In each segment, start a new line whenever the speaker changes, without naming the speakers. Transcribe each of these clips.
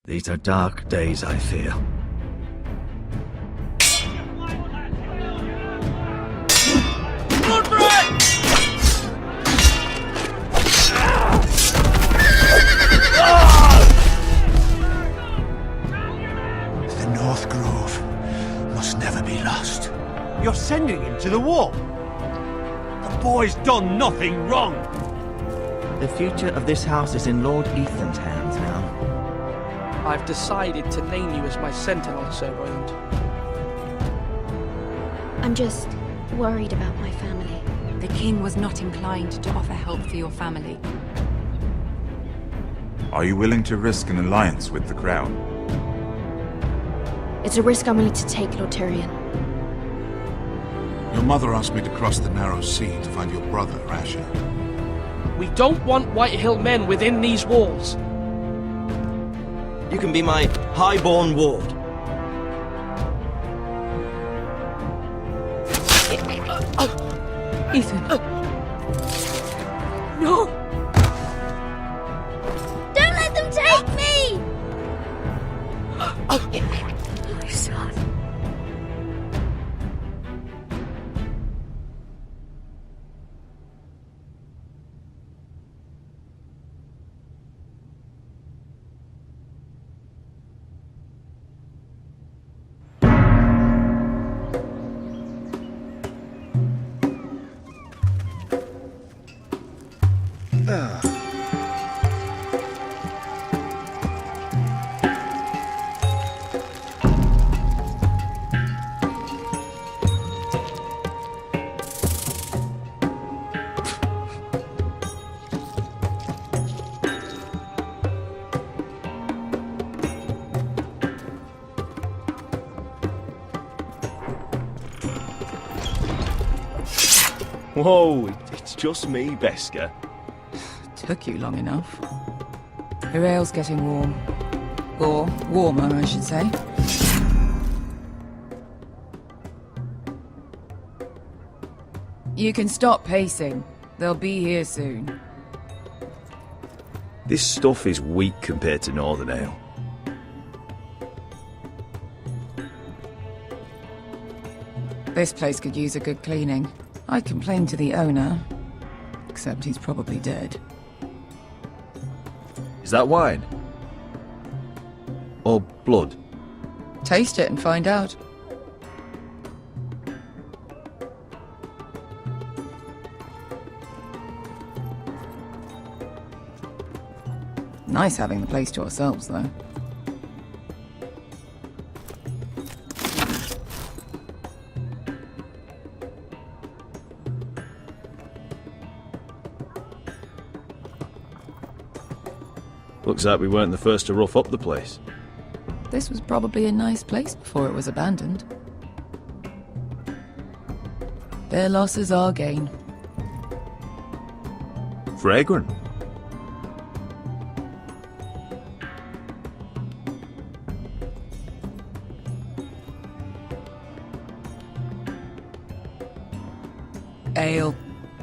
These are dark days, I fear.
The North Grove must never be lost.
You're sending him to the war? The boy's done nothing wrong!
The future of this house is in Lord Ethan's hands now.
I've decided to name you as my sentinel, Sir Roland.
I'm just worried about my family.
The king was not inclined to offer help for your family.
Are you willing to risk an alliance with the Crown?
It's a risk I'm willing to take, Lord Tyrion.
Your mother asked me to cross the narrow sea to find your brother, Asher.
We don't want Whitehill men within these walls.
You can be my highborn ward.
Ethan.
No! Don't let them take me! My son.
Whoa, it's just me, Besker.
Took you long enough. Your ale's getting warm. Or warmer, I should say. You can stop pacing. They'll be here soon.
This stuff is weak compared to Northern Ale.
This place could use a good cleaning. I'd complain to the owner, except he's probably dead.
Is that wine? Or blood?
Taste it and find out. Nice having the place to ourselves, though.
Looks like we weren't the first to rough up the place.
This was probably a nice place before it was abandoned. Their loss is our gain.
Fragrant.
Ale.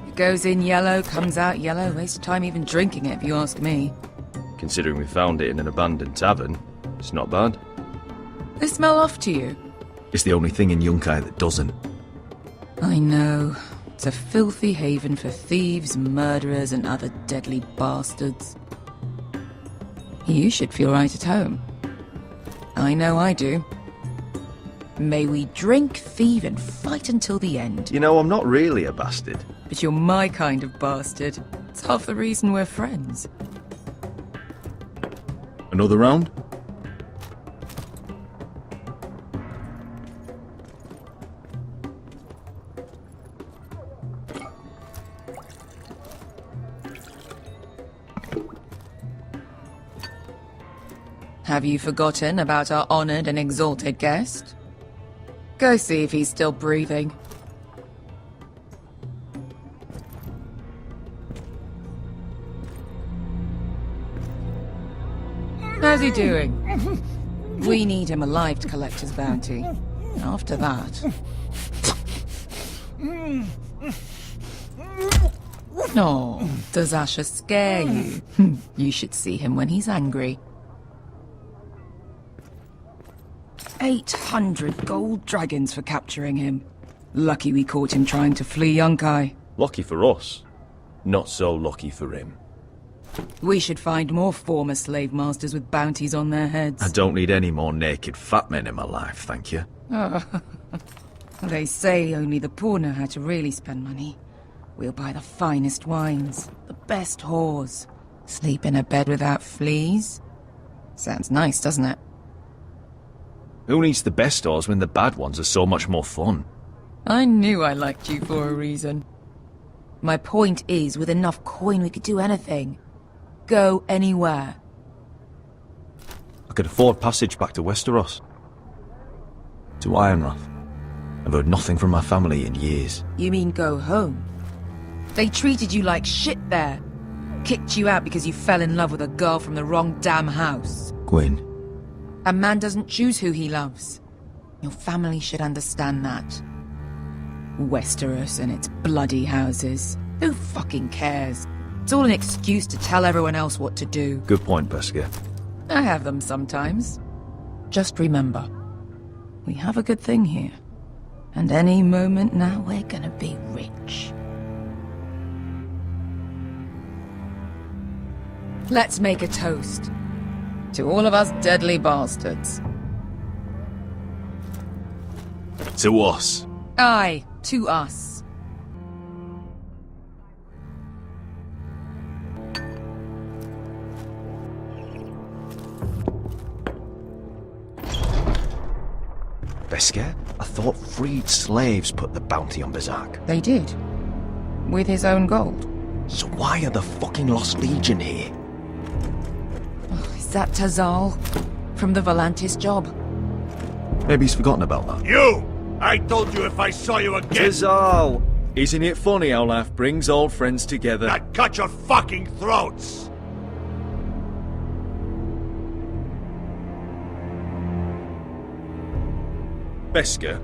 It goes in yellow, comes out yellow. Waste time even drinking it, if you ask me.
Considering we found it in an abandoned tavern, it's not bad.
They smell off to you.
It's the only thing in Yunkai that doesn't.
I know. It's a filthy haven for thieves, murderers, and other deadly bastards. You should feel right at home. I know I do. May we drink, thieve, and fight until the end.
You know, I'm not really a bastard.
But you're my kind of bastard. It's half the reason we're friends.
Another round?
Have you forgotten about our honored and exalted guest? Go see if he's still breathing. How's he doing? We need him alive to collect his bounty. After that... Oh, does Asher scare you? You should see him when he's angry. 800 gold dragons for capturing him. Lucky we caught him trying to flee Yunkai.
Lucky for us. Not so lucky for him.
We should find more former slave masters with bounties on their heads.
I don't need any more naked fat men in my life, thank you.
They say only the poor know how to really spend money. We'll buy the finest wines, the best whores, sleep in a bed without fleas. Sounds nice, doesn't it?
Who needs the best stores when the bad ones are so much more fun?
I knew I liked you for a reason. My point is, with enough coin we could do anything. Go anywhere.
I could afford passage back to Westeros. To Ironrath. I've heard nothing from my family in years.
You mean go home? They treated you like shit there. Kicked you out because you fell in love with a girl from the wrong damn house.
Gwyn.
A man doesn't choose who he loves. Your family should understand that. Westeros and its bloody houses. Who fucking cares? It's all an excuse to tell everyone else what to do.
Good point, Beskar.
I have them sometimes. Just remember, we have a good thing here. And any moment now we're gonna be rich. Let's make a toast. To all of us deadly bastards.
To us.
Aye, to us.
Beskar, I thought freed slaves put the bounty on Berserk.
They did. With his own gold.
So why are the fucking Lost Legion here?
Is that Tazal? From the Volantis job?
Maybe he's forgotten about that.
You! I told you if I saw you again...
Tizal! Isn't it funny how life brings old friends together?
I'd cut your fucking throats!
Beskar,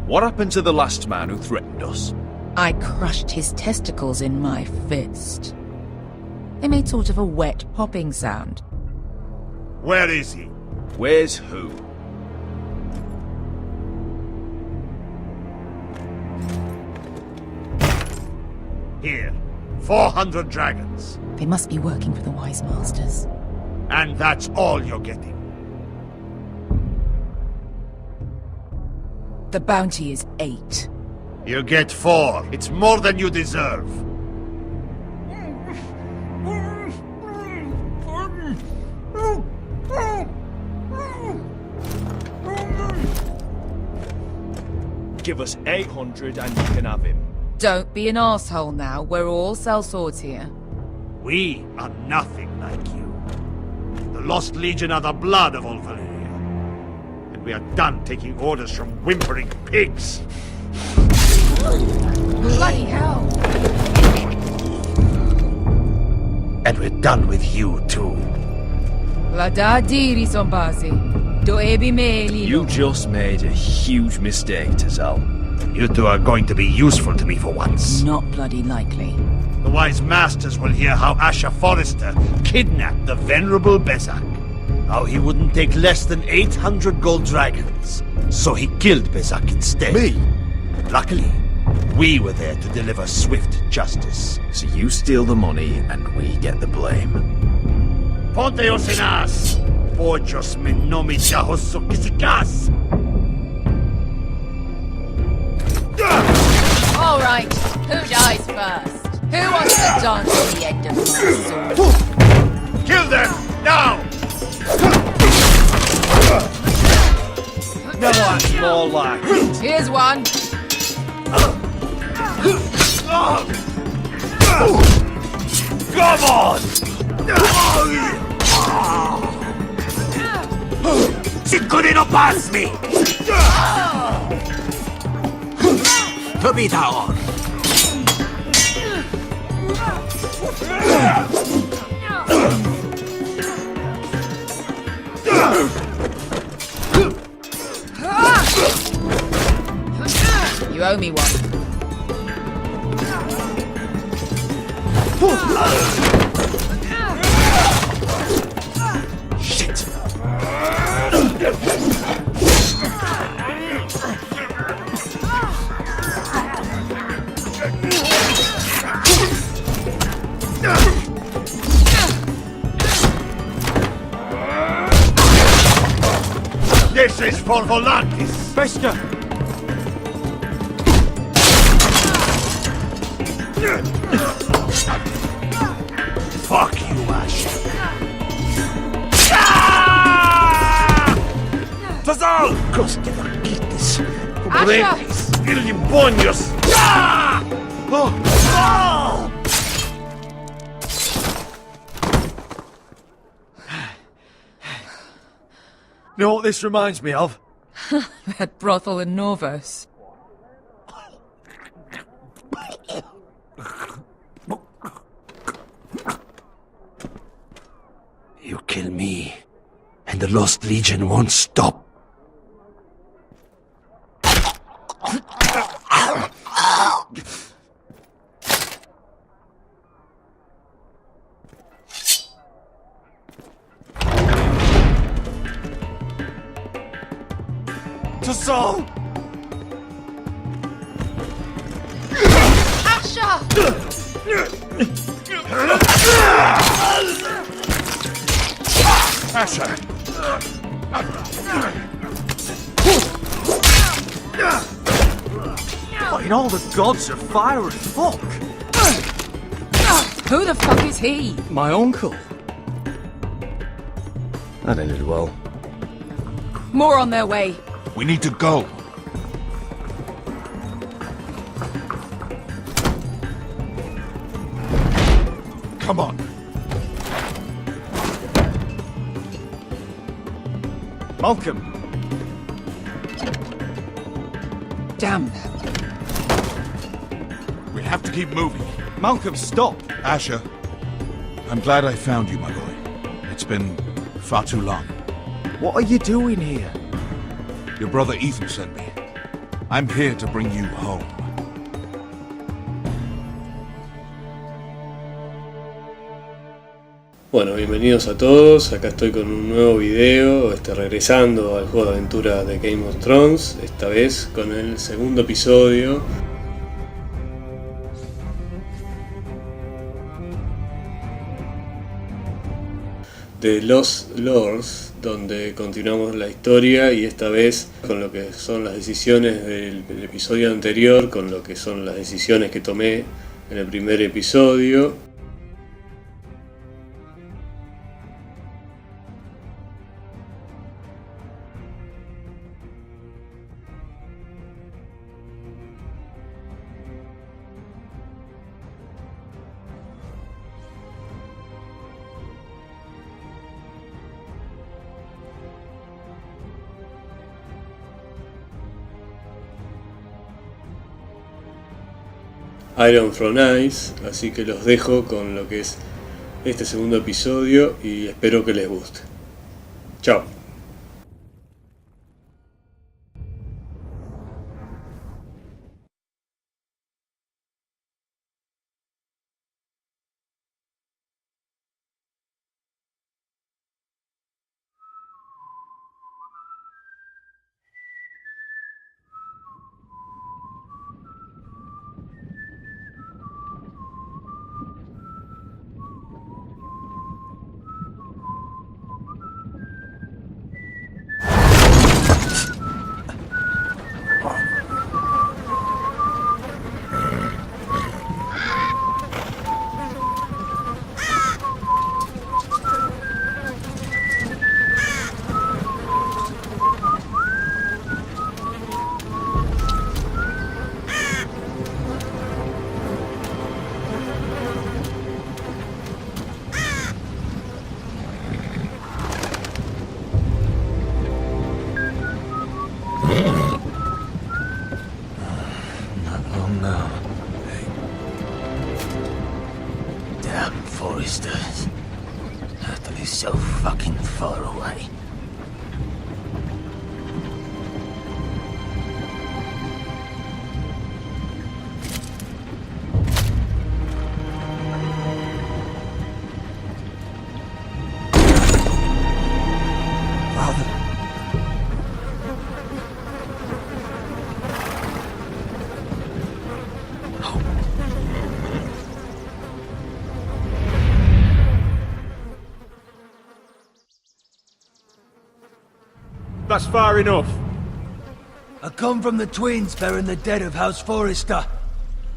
what happened to the last man who threatened us?
I crushed his testicles in my fist. They made sort of a wet popping sound.
Where is he?
Where's who?
Here. 400 dragons.
They must be working for the Wise Masters.
And that's all you're getting.
The bounty is 8.
You get 4. It's more than you deserve.
Give us 800 and you can have him.
Don't be an asshole now. We're all sellswords here.
We are nothing like you. The Lost Legion are the blood of all Valyria. And we are done taking orders from whimpering pigs.
Bloody hell!
And we're done with you, too.
La da diri sombazi. Do ebi meli.
You just made a huge mistake, Tazal.
You two are going to be useful to me for once.
Not bloody likely.
The Wise Masters will hear how Asher Forrester kidnapped the venerable Bezak. How he wouldn't take less than 800 gold dragons. So he killed Bezak instead.
Me?
Luckily, we were there to deliver swift justice.
So you steal the money and we get the blame.
Ponteos en as! Pojos me nomi chahoso kisikas!
All right, who dies first? Who wants to dance on the end of my sword?
Kill them! Now!
No, that's more like it.
Here's one.
Come on! Sicurino pass me! Tabitaon!
You owe me one.
Shit! for volantis!
Beskja!
Fuck you, Ash.
Tazal!
Coste vaquitis, cumbrentis, ilimbonios!
You know what this reminds me of?
That brothel in Norvos.
You kill me, and the Lost Legion won't stop.
Tazal!
Asher!
What in all the gods of fire and fuck?
Who the fuck is he?
My uncle. That ended well.
More on their way.
We need to go. Come on.
Malcolm!
Damn.
We have to keep moving.
Malcolm, stop!
Asher, I'm glad I found you, my boy. It's been far too long.
What are you doing here?
Your brother Ethan sent me. I'm here to bring you home.
Bueno, bienvenidos a todos, acá estoy con un nuevo video, regresando al juego de aventura de Game of Thrones, esta vez con el segundo episodio. De Lost Lords, donde continuamos la historia y esta vez con lo que son las decisiones del episodio anterior, con lo que son las decisiones que tomé en el primer episodio. Iron from Ice, así que los dejo con lo que es este segundo episodio y espero que les guste. Chao.
That's far enough.
I come from the twins bearing the dead of House Forrester.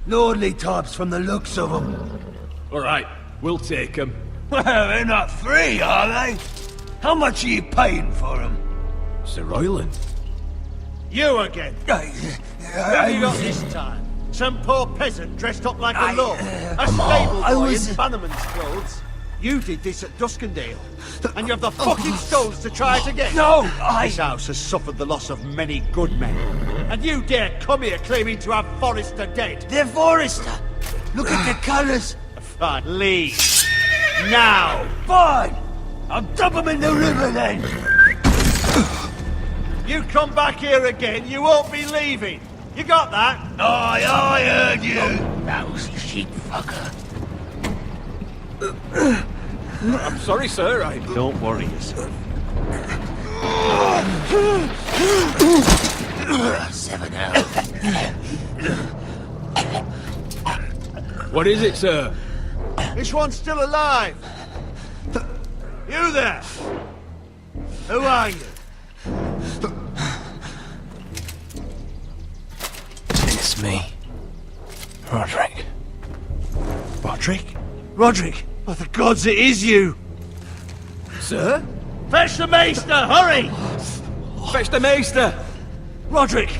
Lordly types from the looks of them.
Alright, we'll take them.
Well, they're not free, are they? How much are you paying for them?
Sir Royland.
You again. What have you got this time? Some poor peasant dressed up like a lord. A stable boy in Bannerman's clothes. You did this at Duskendale. And you have the fucking stones to try it again.
No,
This house has suffered the loss of many good men. And you dare come here claiming to have Forrester dead.
They're Forrester. Look at the colours.
Fine, leave. Now.
Fine. I'll dump them in the river then.
You come back here again, you won't be leaving. You got that?
Aye, I heard you. Lousy sheep fucker.
I'm sorry, sir.
Don't worry yourself.
7 health.
What is it, sir?
This one's still alive. You there? Who are you?
It's me. Rodrik.
Rodrik? Rodrik! Oh, the gods, it is you!
Sir?
Fetch the maester, hurry!
Fetch the maester!
Rodrik!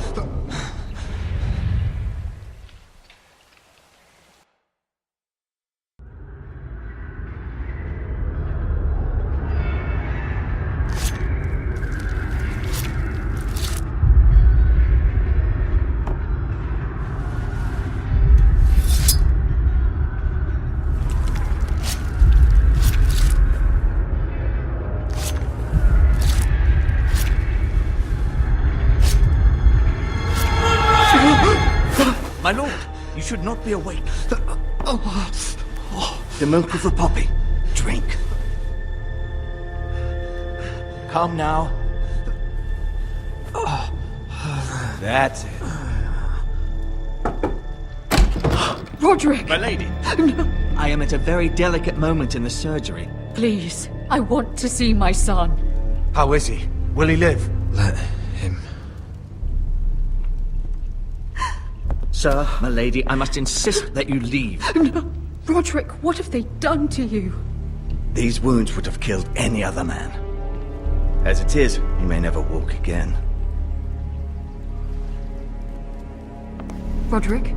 My lord, you should not be awake. The milk of the poppy. Drink. Calm now.
That's it.
Rodrik!
My lady. I am at a very delicate moment in the surgery.
Please, I want to see my son.
How is he? Will he live?
Let him. Sir, my lady, I must insist that you leave.
No. Rodrik, what have they done to you?
These wounds would have killed any other man. As it is, he may never walk again.
Rodrik?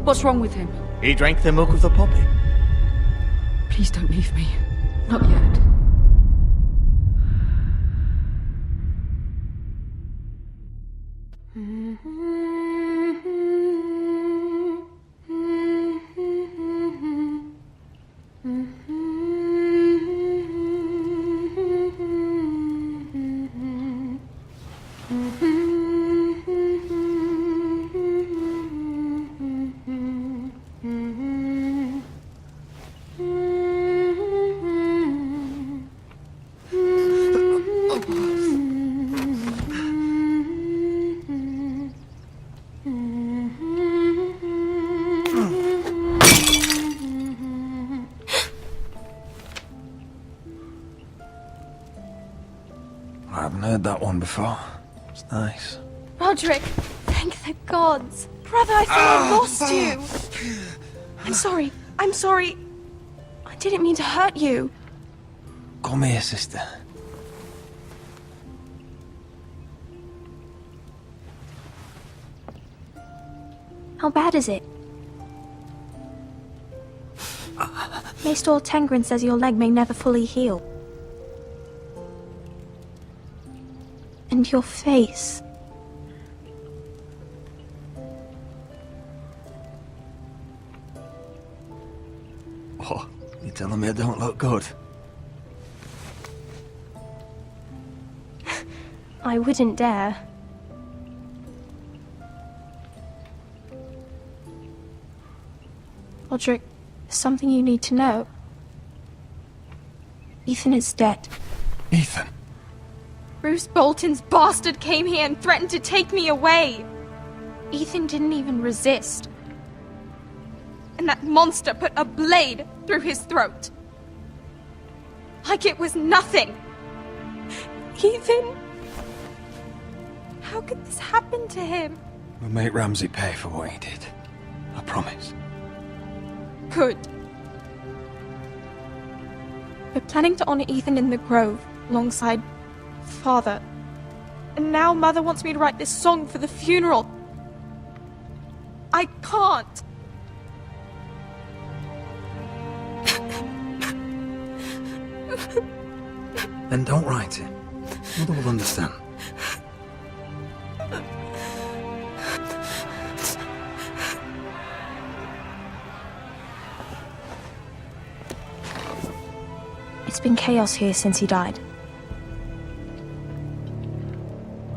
What's wrong with him?
He drank the milk of the poppy.
Please don't leave me. Not yet.
I haven't heard that one before. It's nice.
Rodrik, thank the gods. Brother, I thought I lost you. I'm sorry. I'm sorry. I didn't mean to hurt you.
Come here, sister.
How bad is it? Maester Tengrin says your leg may never fully heal. And your face.
Oh, you telling me I don't look good?
I wouldn't dare. Rodrik, there's something you need to know. Ethan is dead.
Ethan?
Bruce Bolton's bastard came here and threatened to take me away. Ethan didn't even resist. And that monster put a blade through his throat. Like it was nothing. Ethan How could this happen to him?
We'll make Ramsay pay for what he did. I promise.
Good. We're planning to honor Ethan in the Grove, alongside Father. And now Mother wants me to write this song for the funeral. I can't.
Then don't write it. Mother will understand.
It's been chaos here since he died.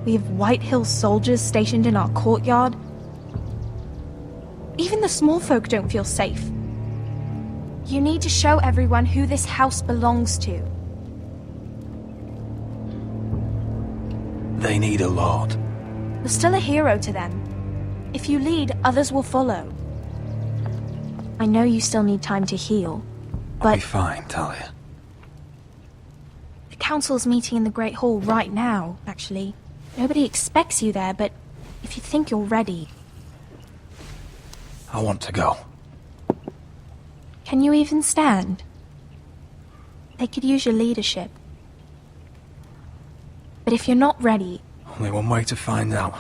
We have White Hill soldiers stationed in our courtyard. Even the small folk don't feel safe. You need to show everyone who this house belongs to.
They need a lord.
You're still a hero to them. If you lead, others will follow. I know you still need time to heal, but...
I'll be fine, Talia.
The council's meeting in the Great Hall right now, actually. Nobody expects you there, but if you think you're ready...
I want to go.
Can you even stand? They could use your leadership. But if you're not ready...
Only one way to find out.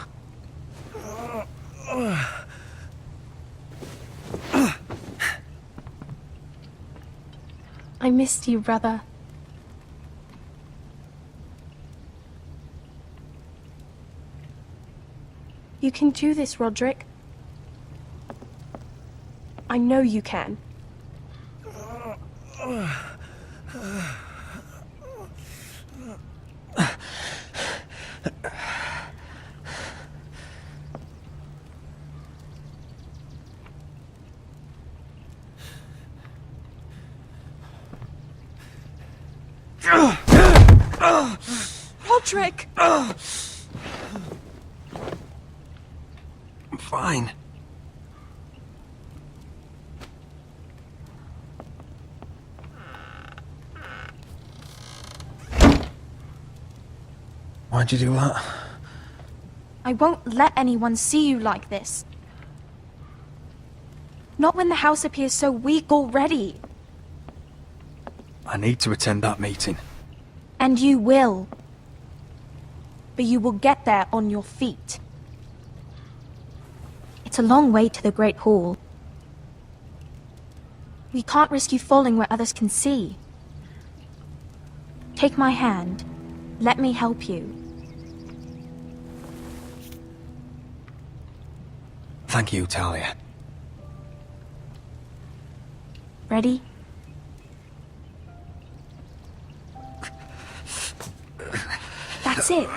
I missed you, brother. You can do this, Rodrik. I know you can. Rodrik!
I'm fine. Why'd you do that?
I won't let anyone see you like this. Not when the house appears so weak already.
I need to attend that meeting.
And you will. But you will get there on your feet. It's a long way to the Great Hall. We can't risk you falling where others can see. Take my hand. Let me help you.
Thank you, Talia.
Ready? That's it.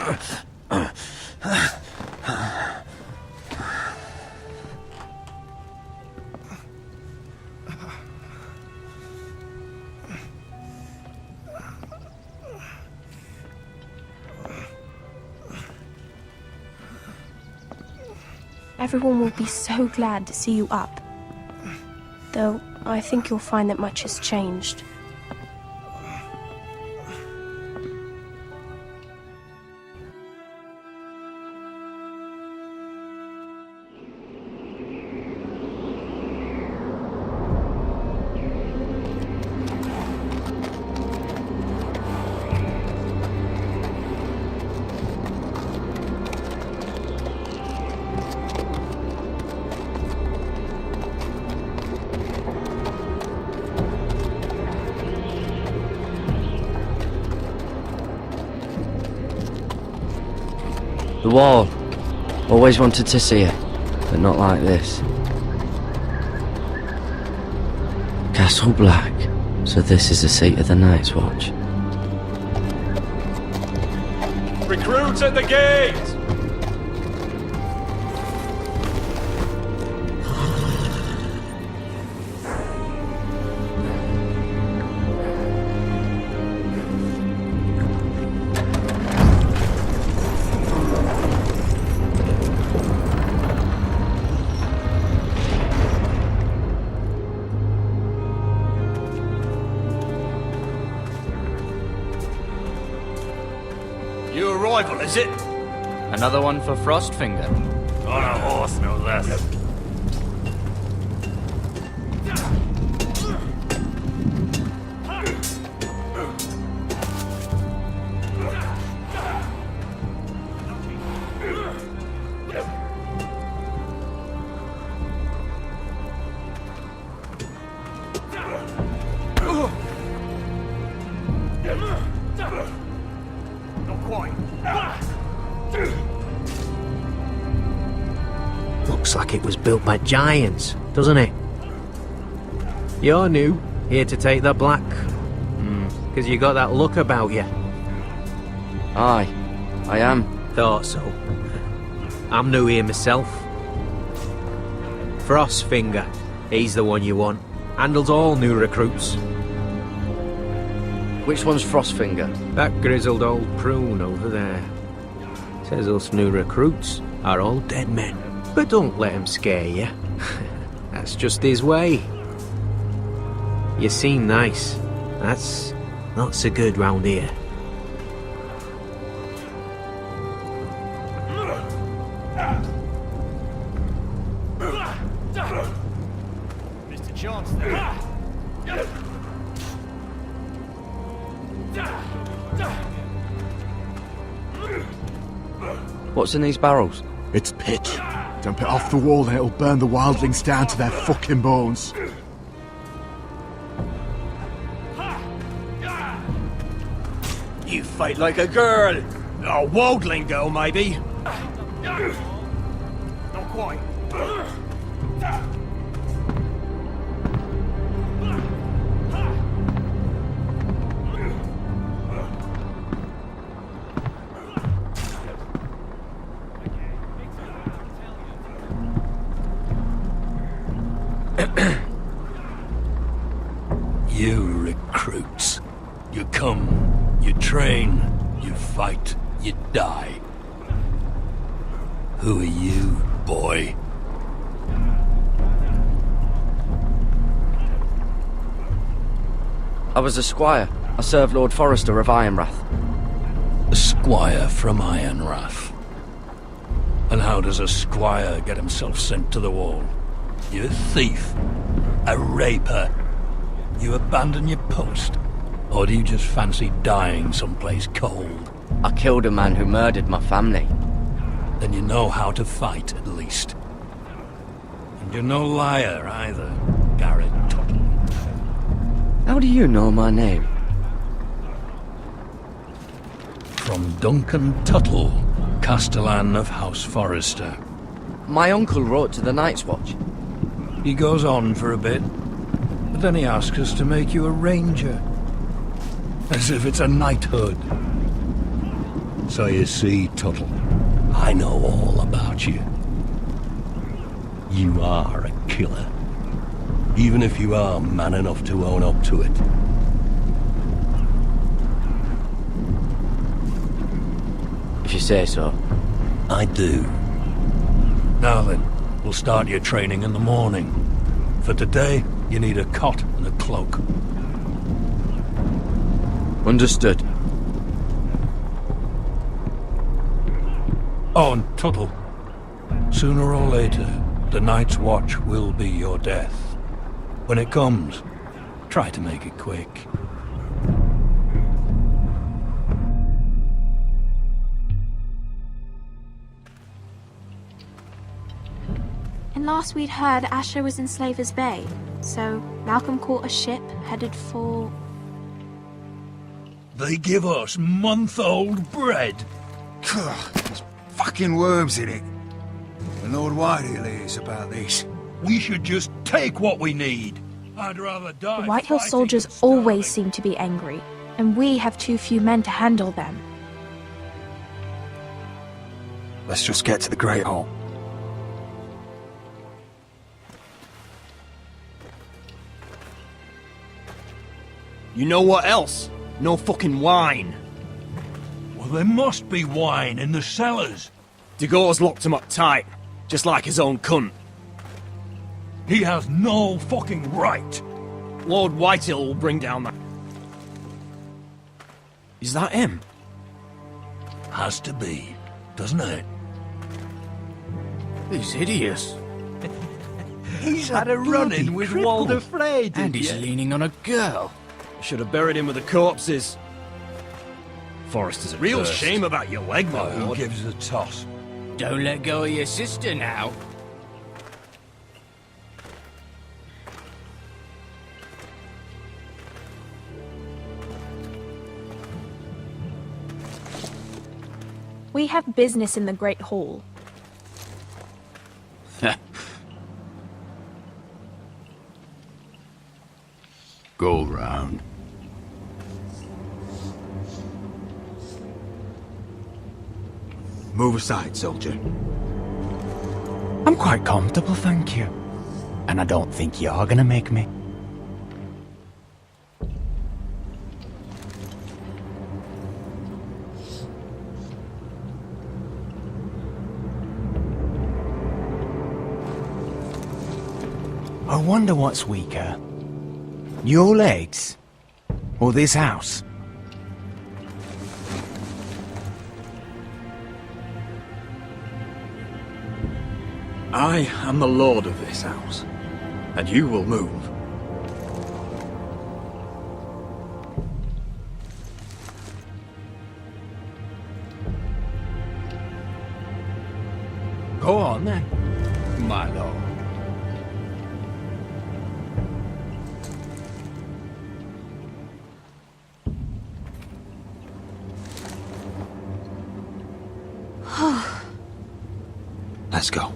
Everyone will be so glad to see you up. Though, I think you'll find that much has changed.
The wall. Always wanted to see it, but not like this. Castle Black. So this is the seat of the Night's Watch.
Recruits at the gate!
New arrival, is it?
Another one for Frostfinger.
On a horse, no less.
Looks like it was built by giants, doesn't it? You're new, here to take the black. Because you got that look about you.
Aye, I am.
Thought so. I'm new here myself. Frostfinger, he's the one you want. Handles all new recruits.
Which one's Frostfinger?
That grizzled old prune over there. Says us new recruits are all dead men. But don't let him scare you. That's just his way. You seem nice. That's not so good round here.
Mr. Chance there.
What's in these barrels?
It's pitch. Dump it off the wall and it'll burn the wildlings down to their fucking bones.
You fight like a girl. A wildling girl, maybe.
Not quite.
You recruits. You come, you train, you fight, you die. Who are you, boy?
I was a squire. I served Lord Forrester of Ironrath.
A squire from Ironrath. And how does a squire get himself sent to the wall? You a thief? A raper? You abandon your post? Or do you just fancy dying someplace cold?
I killed a man who murdered my family.
Then you know how to fight, at least. And you're no liar, either, Gared.
How do you know my name?
From Duncan Tuttle, Castellan of House Forrester.
My uncle wrote to the Night's Watch.
He goes on for a bit, but then he asks us to make you a ranger. As if it's a knighthood. So you see, Tuttle, I know all about you. You are a killer. Even if you are man enough to own up to it.
If you say so.
I do. Now then, we'll start your training in the morning. For today, you need a cot and a cloak.
Understood.
Oh, and Tuttle. Sooner or later, the Night's Watch will be your death. When it comes, try to make it quick.
And last we'd heard Asher was in Slaver's Bay, so Malcolm caught a ship headed for...
They give us month-old bread.
There's fucking worms in it. The Lord Whitehill is about this.
We should just take what we need. I'd rather die.
The Whitehill soldiers always seem to be angry, and we have too few men to handle them.
Let's just get to the Great Hall.
You know what else? No fucking wine.
Well, there must be wine in the cellars.
Degor's locked him up tight, just like his own cunt.
He has no fucking right.
Lord Whitehill will bring down that... Is that him?
Has to be. doesn't it?
He's hideous.
He's had a run-in with Walder Frey,
And he's leaning on a girl.
Should have buried him with the corpses. Forrester's a real
First.
shame about your leg, my
Who
lord.
gives a toss?
Don't let go of your sister now.
We have business in the Great Hall.
Go round.
Move aside, soldier. I'm quite comfortable, thank you. And I don't think you're gonna make me. I wonder what's weaker. Your legs? Or this house? I am the lord of this house, and you will move. Go on then, my lord. Let's go.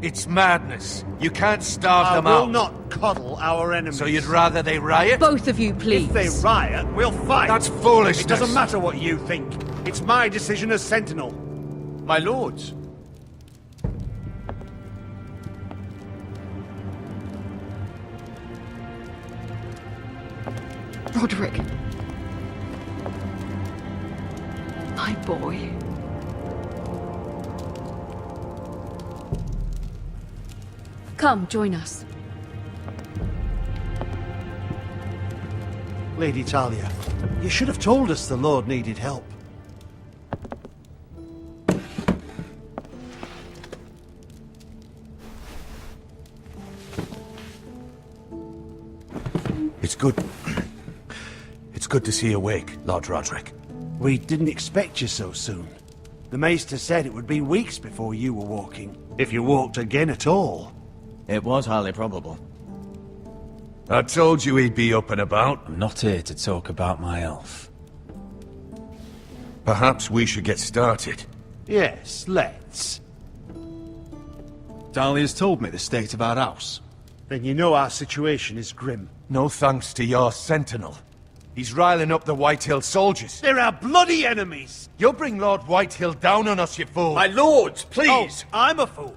It's madness. You can't starve them
I will
out.
not coddle our enemies.
So you'd rather they riot?
Both of you, please.
If they riot, we'll fight.
That's foolishness.
It doesn't matter what you think. It's my decision as Sentinel.
My lords.
Rodrik. My boy. Come, join us.
Lady Talia, you should have told us the Lord needed help.
It's good. It's good to see you awake, Lord Rodrik.
We didn't expect you so soon. The Maester said it would be weeks before you were walking, if you walked again at all.
It was highly probable.
I told you he'd be up and about.
I'm not here to talk about my elf.
Perhaps we should get started.
Yes, let's.
Dahlia's told me the state of our house.
Then you know our situation is grim.
No thanks to your sentinel. He's riling up the Whitehill soldiers.
They're our bloody enemies!
You'll bring Lord Whitehill down on us, you fool!
My lords, please! Oh, I'm a fool.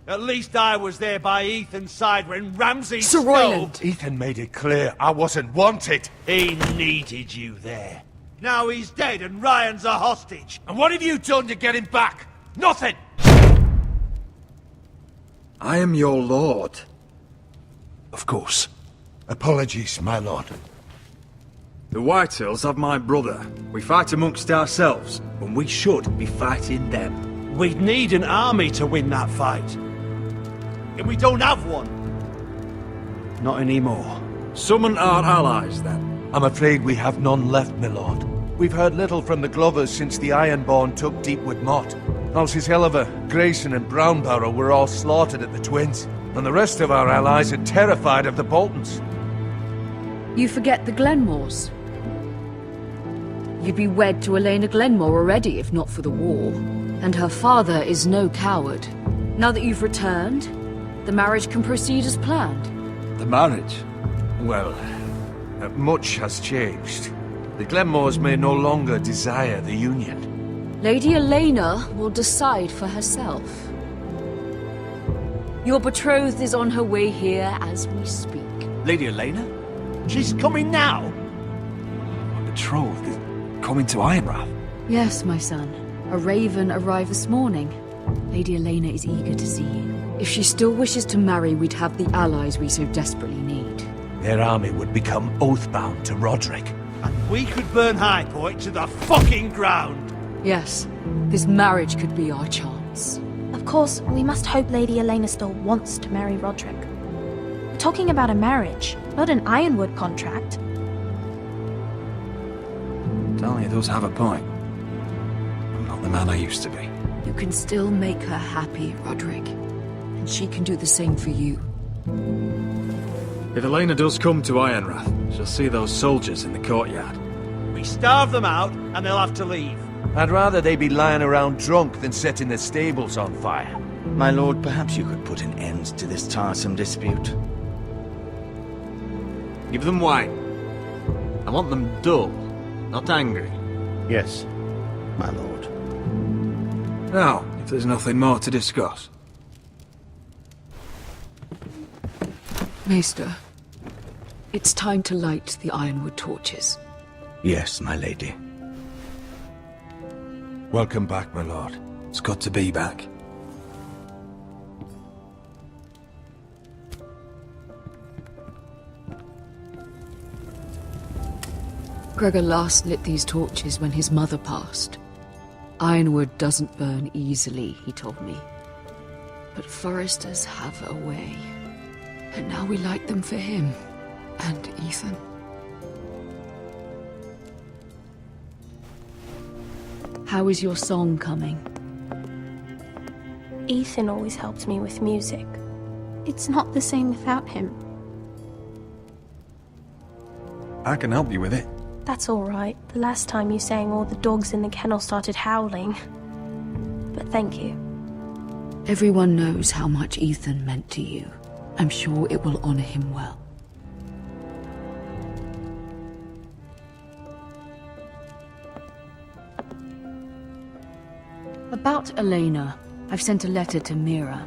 At least I was there by Ethan's side when Ramsay
Sir Royland!
Ethan made it clear I wasn't wanted.
He needed you there. Now he's dead and Ryan's a hostage.
And what have you done to get him back? Nothing!
I am your lord.
Of course. Apologies, my lord.
The Whitehills have my brother. We fight amongst ourselves, when we should be fighting them.
We'd need an army to win that fight. And we don't have one. Not anymore.
Summon our allies, then.
I'm afraid we have none left, my lord. We've heard little from the Glovers since the Ironborn took Deepwood Motte. Houses Helliver, Grayson and Brownbarrow were all slaughtered at the Twins, and the rest of our allies are terrified of the Boltons.
You forget the Glenmores. You'd be wed to Elena Glenmore already if not for the war. And her father is no coward. Now that you've returned, the marriage can proceed as planned.
The marriage?
Well, much has changed. The Glenmores may no longer desire the union.
Lady Elena will decide for herself. Your betrothed is on her way here as we speak.
Lady Elena?
She's coming now!
My betrothed is coming to Ironrath.
Yes, my son. A raven arrived this morning. Lady Elena is eager to see you. If she still wishes to marry, we'd have the allies we so desperately need.
Their army would become oath-bound to Rodrik.
And we could burn High Point to the fucking ground!
Yes, this marriage could be our chance.
Of course, we must hope Lady Elena still wants to marry Rodrik. We're talking about a marriage, not an Ironwood contract.
Talia does have a point. I'm not the man I used to be.
You can still make her happy, Rodrik. And she can do the same for you.
If Elena does come to Ironrath, she'll see those soldiers in the courtyard.
We starve them out, and they'll have to leave.
I'd rather they be lying around drunk than setting the stables on fire.
My lord, perhaps you could put an end to this tiresome dispute.
Give them wine. I want them dull, not angry.
Yes, my lord.
Now, if there's nothing more to discuss.
Maester, it's time to light the Ironwood torches.
Yes, my lady.
Welcome back, my lord.
It's good to be back.
Gregor last lit these torches when his mother passed. Ironwood doesn't burn easily, he told me. But Forresters have a way. And now we light them for him. And Ethan. How is your song coming?
Ethan always helps me with music.
It's not the same without him.
I can help you with it.
That's all right. The last time you sang, all the dogs in the kennel started howling. But thank you.
Everyone knows how much Ethan meant to you. I'm sure it will honor him well. About Elena, I've sent a letter to Mira.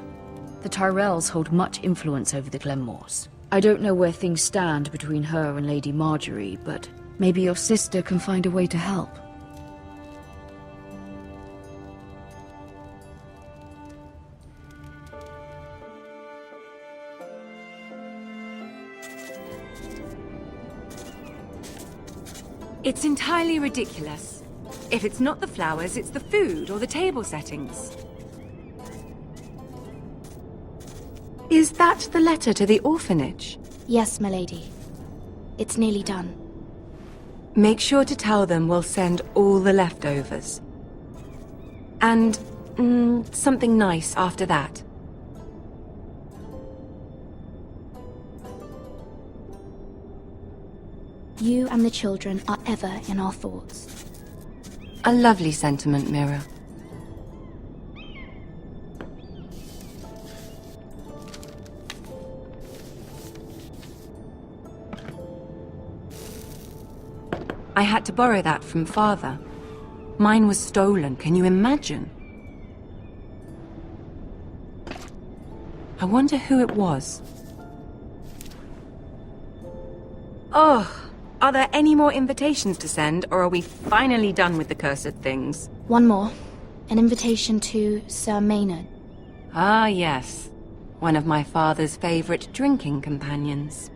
The Tyrells hold much influence over the Glenmores. I don't know where things stand between her and Lady Marjorie, but maybe your sister can find a way to help.
It's entirely ridiculous. If it's not the flowers, it's the food or the table settings. Is that the letter to the orphanage?
Yes, my lady. It's nearly done.
Make sure to tell them we'll send all the leftovers. And something nice after that.
You and the children are ever in our thoughts.
A lovely sentiment, Mira. I had to borrow that from Father. Mine was stolen, can you imagine? I wonder who it was. Oh, are there any more invitations to send, or are we finally done with the cursed things?
One more. An invitation to Sir Maynard.
Ah, yes. One of my father's favorite drinking companions.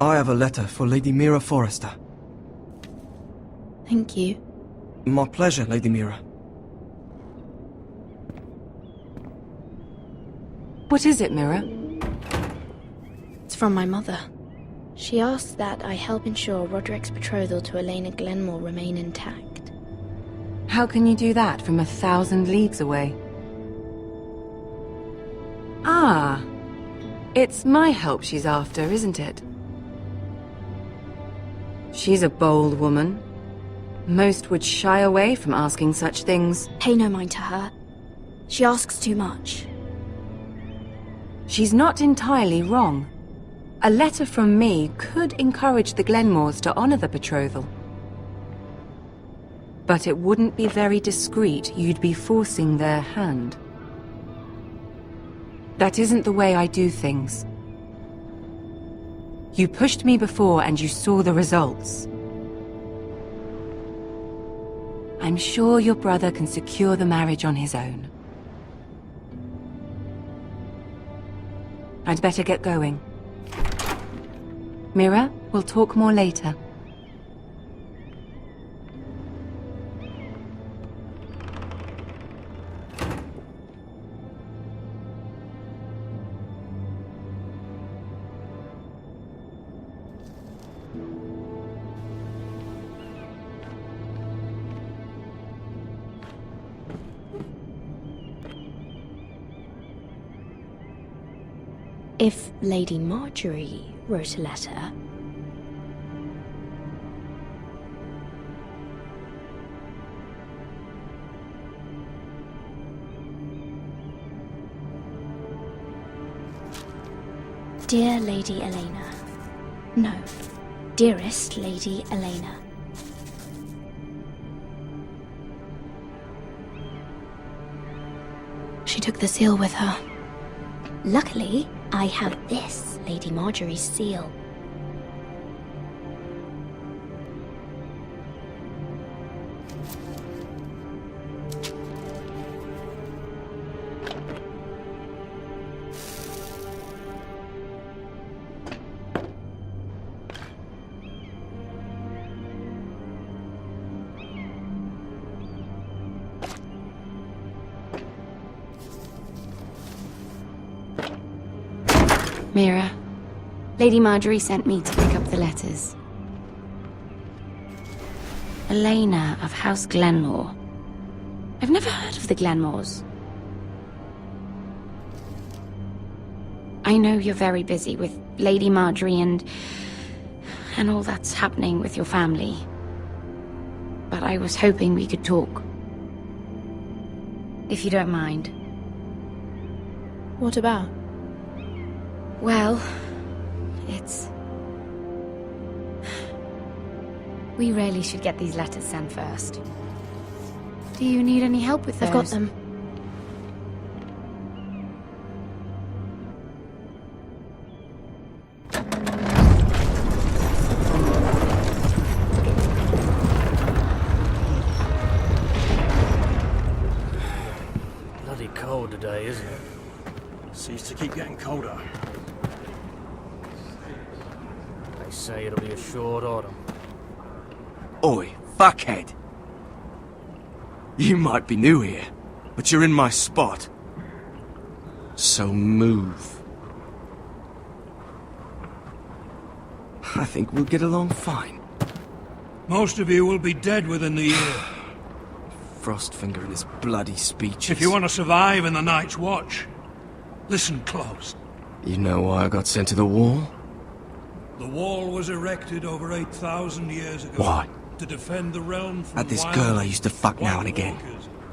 I have a letter for Lady Mira Forrester.
Thank you.
My pleasure, Lady Mira.
What is it, Mira?
It's from my mother. She asks that I help ensure Rodrik's betrothal to Elena Glenmore remain intact.
How can you do that from 1,000 leagues away? Ah, it's my help she's after, isn't it? She's a bold woman. Most would shy away from asking such things.
Pay no mind to her. She asks too much.
She's not entirely wrong. A letter from me could encourage the Glenmores to honor the betrothal. But it wouldn't be very discreet. You'd be forcing their hand. That isn't the way I do things. You pushed me before and you saw the results. I'm sure your brother can secure the marriage on his own. I'd better get going. Mira, we'll talk more later.
If Lady Marjorie wrote a letter... Dear Lady Elena. No, dearest Lady Elena. She took the seal with her. Luckily, I have this, Lady Marjorie's seal.
Mira, Lady Marjorie sent me to pick up the letters. Elena of House Glenmore. I've never heard of the Glenmores. I know you're very busy with Lady Marjorie and all that's happening with your family. But I was hoping we could talk. If you don't mind.
What about?
Well, it's... We really should get these letters sent first. Do you need any help with those?
I've got them.
Bloody cold today, isn't it? Seems to keep getting colder. They say it'll be a short autumn.
Oi, fuckhead. You might be new here, but you're in my spot. So move. I think we'll get along fine.
Most of you will be dead within the year.
Frostfinger and his bloody speeches.
If you want to survive in the Night's Watch, listen close.
You know why I got sent to the wall?
The wall was erected over 8,000 years ago.
Why?
To defend the realm from
Had this
wild
girl I used to fuck now and again.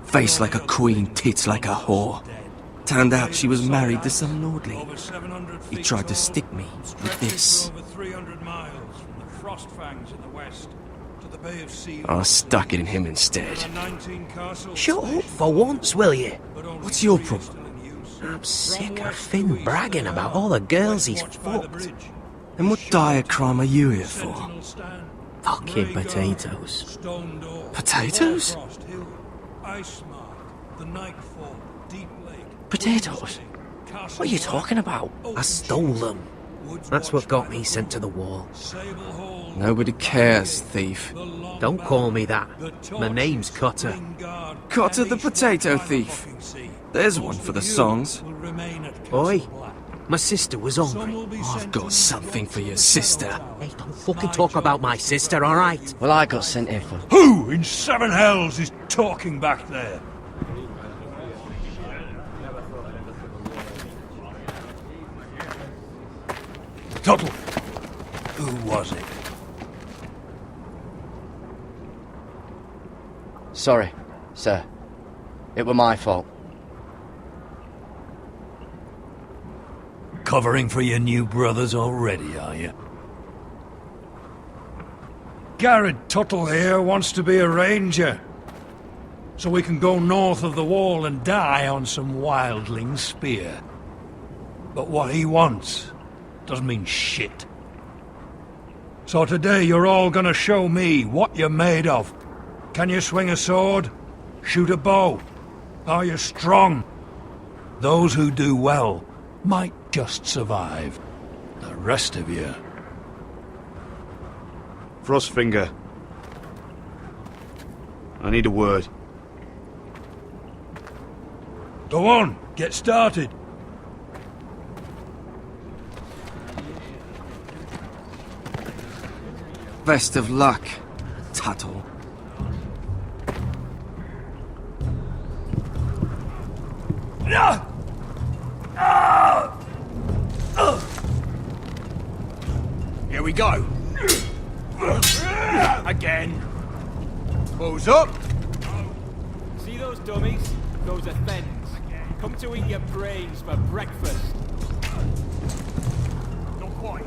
Face like a queen, tits like a whore. Turned out she was married to some lordly. He tried to stick me with this.
over 300 miles from the Frostfangs in the west to the Bay of Sea.
I stuck it in him instead.
Shut up for once, will you?
What's your problem?
I'm sick of Finn bragging about all the girls he's fucked.
And what dire crime are you here for?
Fucking potatoes.
Potatoes?
Potatoes? What are you talking about? I stole them. That's what got me sent to the wall.
Nobody cares, thief.
Don't call me that. My name's Cutter.
Cutter the potato thief. There's one for the songs.
Oi, my sister was hungry.
I've got something for your sister.
Hey, don't fucking talk about my sister, alright?
Well, I got sent here for...
Who in seven hells is talking back there? Tuttle, who was it?
Sorry, sir. It were my fault.
Covering for your new brothers already, are you? Gared Tuttle here wants to be a ranger. So we can go north of the wall and die on some wildling's spear. But what he wants doesn't mean shit. So today you're all gonna show me what you're made of. Can you swing a sword? Shoot a bow? Are you strong? Those who do well might just survive. The rest of you...
Frostfinger. I need a word.
Go on, get started.
Best of luck, Tuttle.
Here we go. Again. Balls up.
See those dummies? Those are thens. Come to eat your brains for breakfast. Not quite.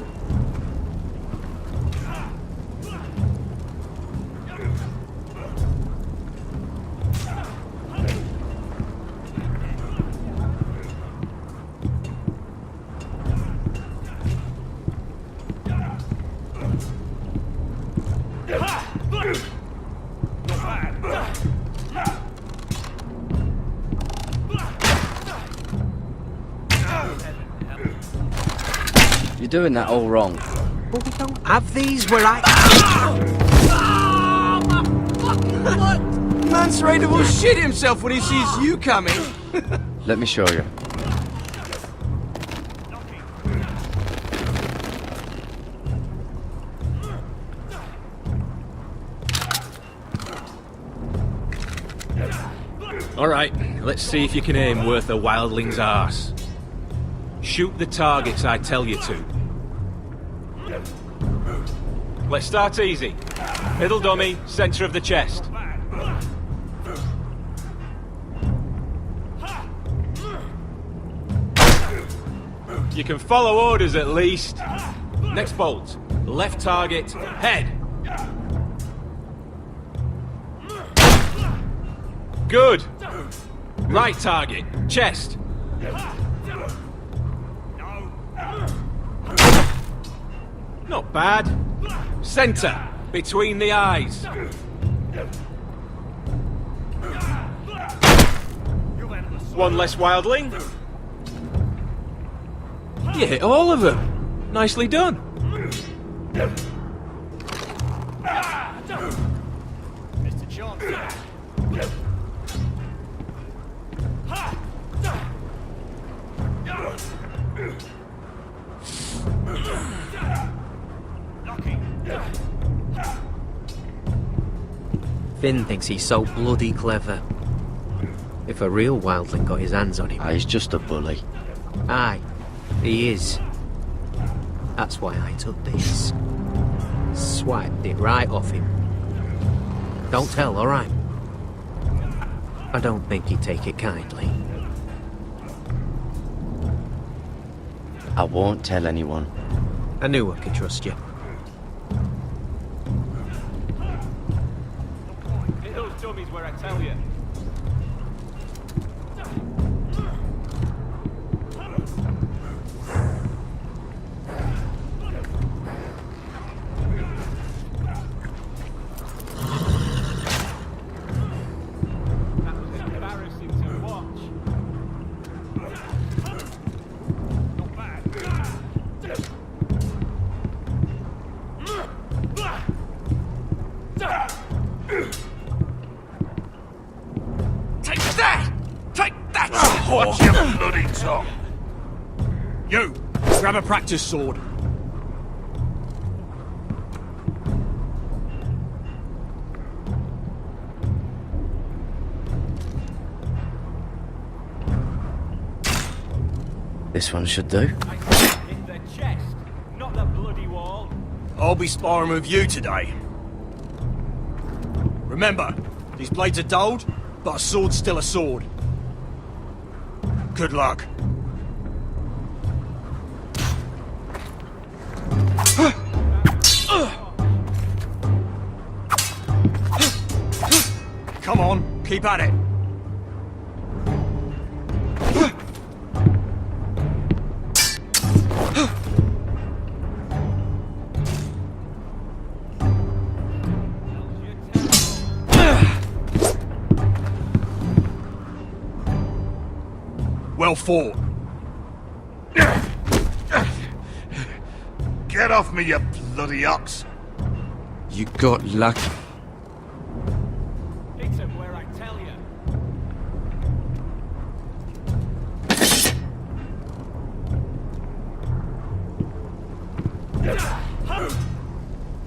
You're doing that all wrong.
But we don't have these where I...
Man's ready to shit himself when he sees you coming.
Let me show you.
Alright, let's see if you can aim worth a wildling's arse. Shoot the targets I tell you to. Let's start easy. Middle dummy, centre of the chest. You can follow orders at least. Next bolt. Left target, head. Good. Right target, chest. Not bad. Centre, between the eyes. One less wildling. You hit all of them. Nicely done.
Mr. Johnson.
Finn thinks he's so bloody clever. If a real wildling got his hands on him...
He's just a bully.
Aye, he is. That's why I took this. Swiped it right off him. Don't tell, alright? I don't think he'd take it kindly.
I won't tell anyone.
I knew I could trust you.
Hit those dummies where I tell you.
Watch your bloody tongue. You, grab a practice sword.
This one should do.
In the chest, not the bloody wall.
I'll be sparring with you today. Remember, these blades are dulled, but a sword's still a sword. Good luck. Come on, keep at it. Well fought. Get off me, you bloody ox!
You got lucky.
Hit him where I tell you.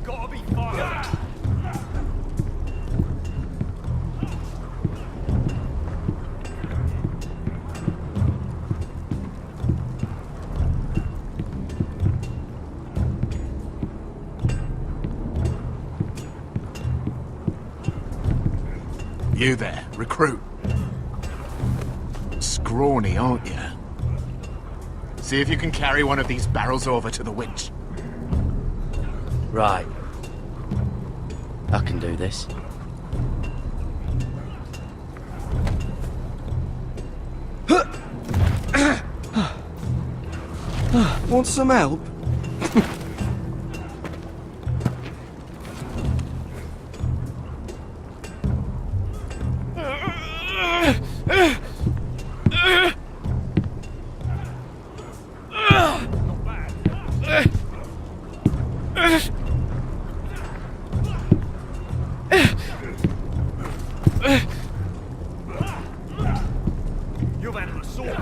Gotta be fast.
You there, recruit. Scrawny, aren't you? See if you can carry one of these barrels over to the winch.
Right. I can do this.
Want some help?
You've had an assault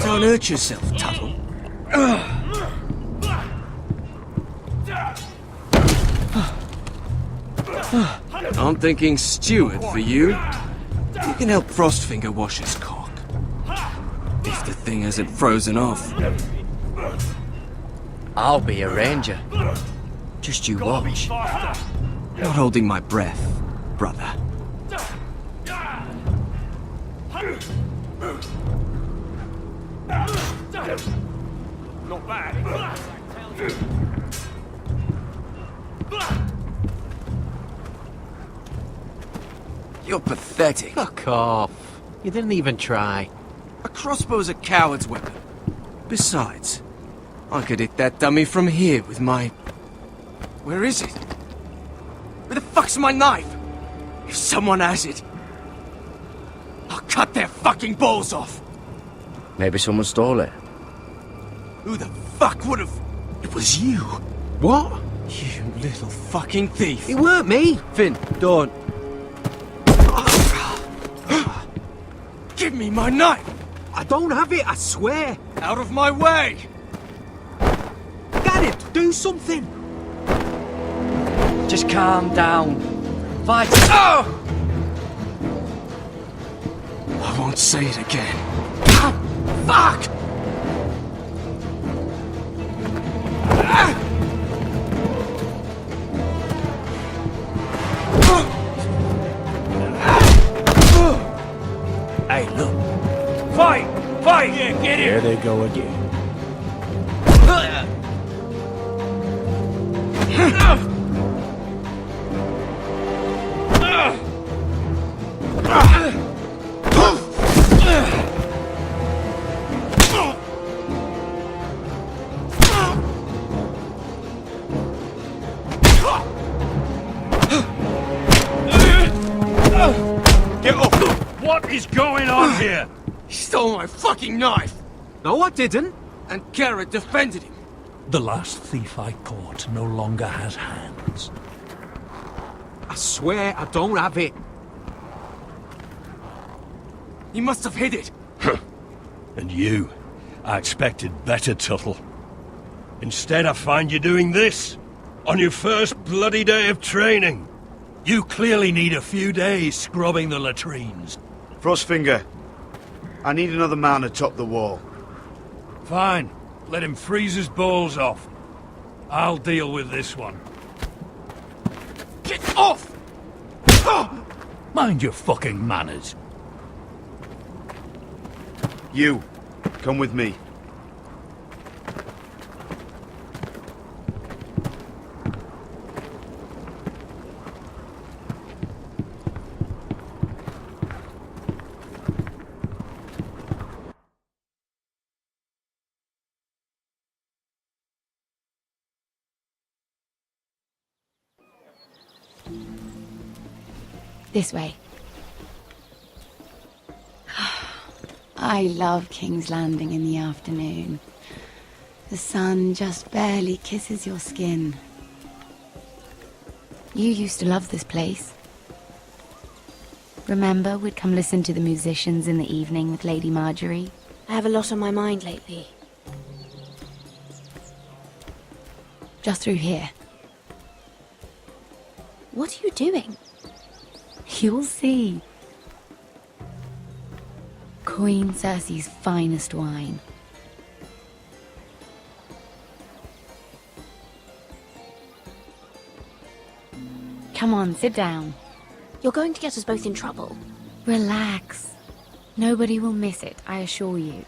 Don't hurt yourself, Tuttle. I'm thinking steward for you. You can help Frostfinger wash his cock. If the thing hasn't frozen off.
I'll be a ranger.
Just you watch. Not holding my breath, brother.
Not bad.
You're pathetic.
Fuck off. You didn't even try.
A crossbow's a coward's weapon. Besides, I could hit that dummy from here with my... Where is it? Where the fuck's my knife? If someone has it, I'll cut their fucking balls off.
Maybe someone stole it.
Who the fuck would have... It was you.
What?
You little fucking thief.
It weren't me.
Finn, don't. Give me my knife!
I don't have it, I swear.
Out of my way!
Gared, do something.
Just calm down. Fight.
Oh! I won't say it again. Fuck!
Hey, look. Fight! Fight! Yeah, get here!
There they go again.
Get off! What is going on here?
He stole my fucking knife!
No, I didn't.
And Gared defended him.
The last thief I caught no longer has hands.
I swear I don't have it.
He must have hid it.
And you, I expected better, Tuttle. Instead, I find you doing this on your first bloody day of training. You clearly need a few days scrubbing the latrines.
Frostfinger, I need another man to top the wall.
Fine. Let him freeze his balls off. I'll deal with this one.
Get off!
Mind your fucking manners.
You, come with me.
This way. I love King's Landing in the afternoon. The sun just barely kisses your skin. You used to love this place. Remember, we'd come listen to the musicians in the evening with Lady Marjorie?
I have a lot on my mind lately.
Just through here.
What are you doing?
You'll see. Queen Cersei's finest wine. Come on, sit down.
You're going to get us both in trouble.
Relax. Nobody will miss it, I assure you.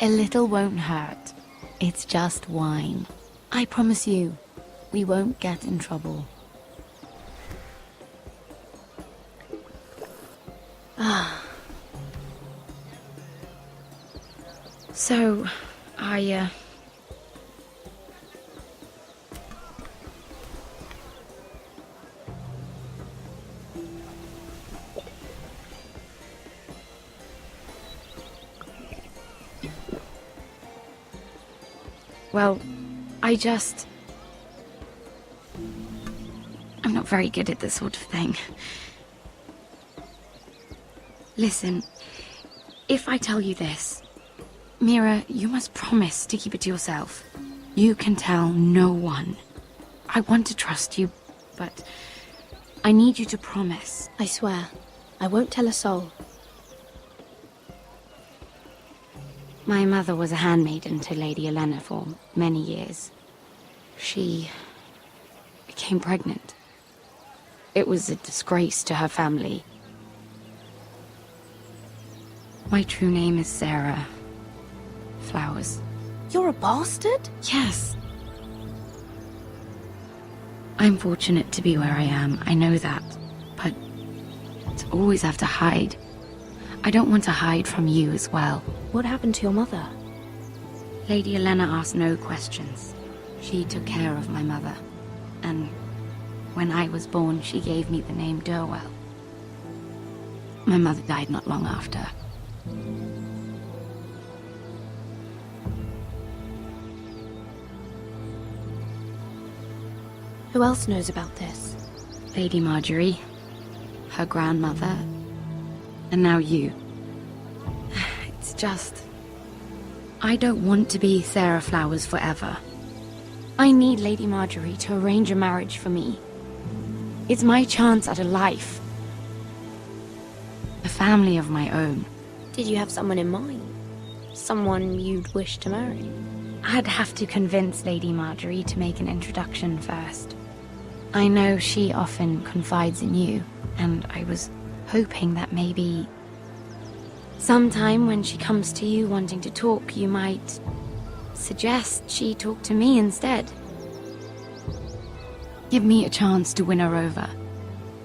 A little won't hurt. It's just wine. I promise you, we won't get in trouble.
Ah.
So, Well, I'm not very good at this sort of thing. Listen, if I tell you this, Mira, you must promise to keep it to yourself. You can tell no one. I want to trust you, but I need you to promise.
I swear, I won't tell a soul.
My mother was a handmaiden to Lady Olenna for many years. She became pregnant. It was a disgrace to her family. My true name is Sarah Flowers.
You're a bastard?
Yes. I'm fortunate to be where I am, I know that. But to always have to hide. I don't want to hide from you as well.
What happened to your mother?
Lady Olenna asked no questions. She took care of my mother. And when I was born, she gave me the name Durwell. My mother died not long after.
Who else knows about this?
Lady Marjorie, her grandmother, and now you. It's just... I don't want to be Sarah Flowers forever. I need Lady Marjorie to arrange a marriage for me. It's my chance at a life. A family of my own.
Did you have someone in mind? Someone you'd wish to marry?
I'd have to convince Lady Marjorie to make an introduction first. I know she often confides in you, and I was hoping that maybe sometime when she comes to you wanting to talk, you might suggest she talk to me instead. Give me a chance to win her over.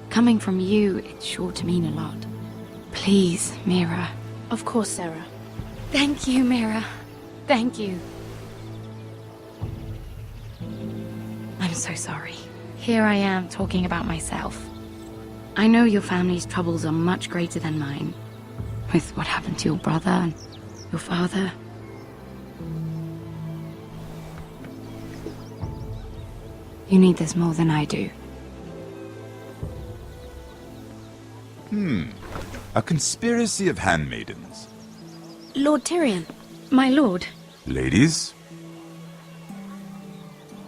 Coming from you, it's sure to mean a lot. Please, Mira.
Of course, Sarah.
Thank you, Mira. Thank you. I'm so sorry. Here I am talking about myself. I know your family's troubles are much greater than mine. With what happened to your brother and your father. You need this more than I do.
A conspiracy of handmaidens.
Lord Tyrion.
My lord.
Ladies,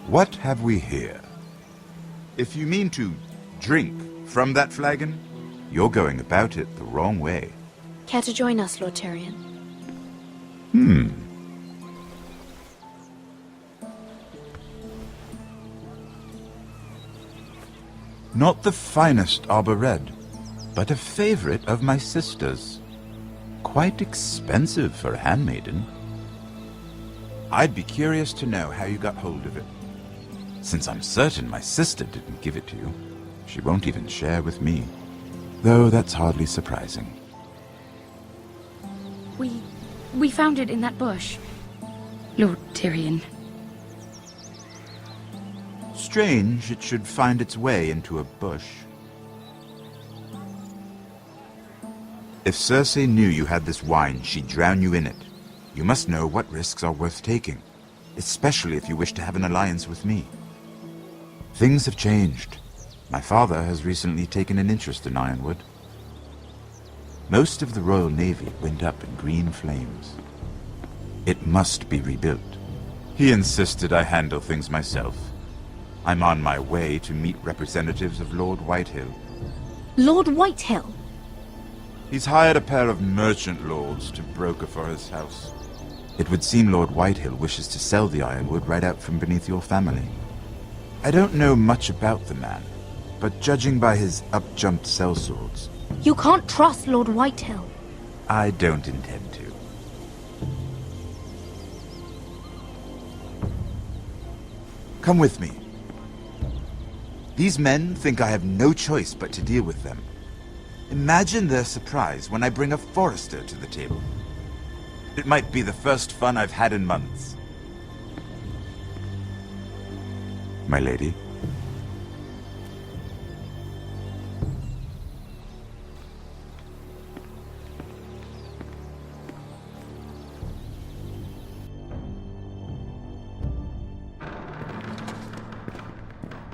what have we here? If you mean to drink from that flagon, you're going about it the wrong way.
Care to join us, Lord Tyrion?
Not the finest arbor red, but a favorite of my sister's. Quite expensive for a handmaiden. I'd be curious to know how you got hold of it. Since I'm certain my sister didn't give it to you, she won't even share with me. Though that's hardly surprising.
We found it in that bush. Lord Tyrion.
strange it should find its way into a bush. If Cersei knew you had this wine, she'd drown you in it. You must know what risks are worth taking, especially if you wish to have an alliance with me. Things have changed. My father has recently taken an interest in Ironwood. Most of the Royal Navy went up in green flames. It must be rebuilt. He insisted I handle things myself. I'm on my way to meet representatives of Lord Whitehill.
Lord Whitehill?
He's hired a pair of merchant lords to broker for his house. It would seem Lord Whitehill wishes to sell the Ironwood right out from beneath your family. I don't know much about the man, but judging by his up-jumped sellswords,
You can't trust Lord Whitehill.
I don't intend to. Come with me. These men think I have no choice but to deal with them. Imagine their surprise when I bring a Forrester to the table. It might be the first fun I've had in months. My lady.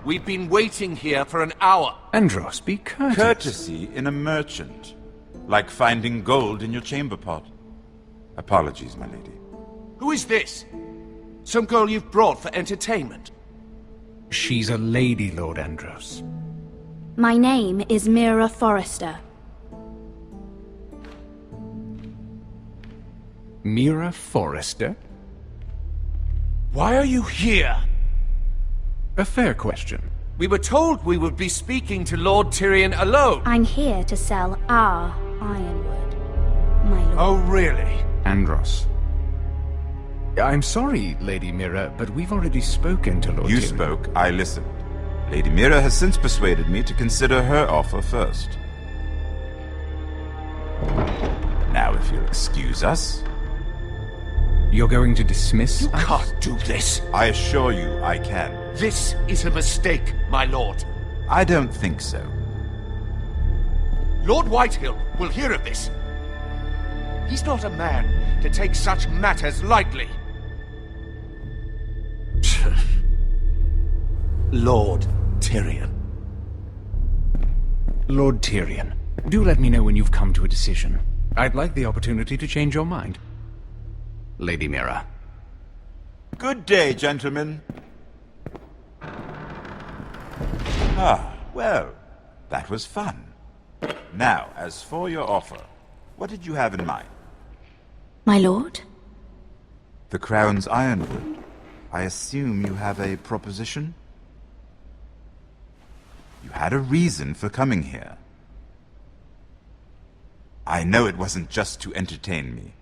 We've been waiting here for an hour.
Andros, be courteous. Courtesy in a merchant. Like finding gold in your chamber pot. Apologies, my lady.
Who is this? Some girl you've brought for entertainment?
She's a lady, Lord Andros.
My name is Mira Forrester.
Mira Forrester?
Why are you here?
A fair question.
We were told we would be speaking to Lord Tyrion alone.
I'm here to sell our Ironwood, my lord.
Oh, really?
Andros. I'm sorry, Lady Mira, but we've already spoken to Lord
You
Tyrion.
spoke, I listened. Lady Mira has since persuaded me to consider her offer first. Now, if you'll excuse us...
You're going to dismiss
You
us?
can't do this.
I assure you I can.
This is a mistake, my lord.
I don't think so.
Lord Whitehill will hear of this. He's not a man to take such matters lightly. Lord Tyrion.
Lord Tyrion, do let me know when you've come to a decision. I'd like the opportunity to change your mind. Lady Mira.
Good day, gentlemen. Ah, well, that was fun. Now, as for your offer, what did you have in mind?
My lord?
The Crown's Ironwood. I assume you have a proposition? You had a reason for coming here. I know it wasn't just to entertain me.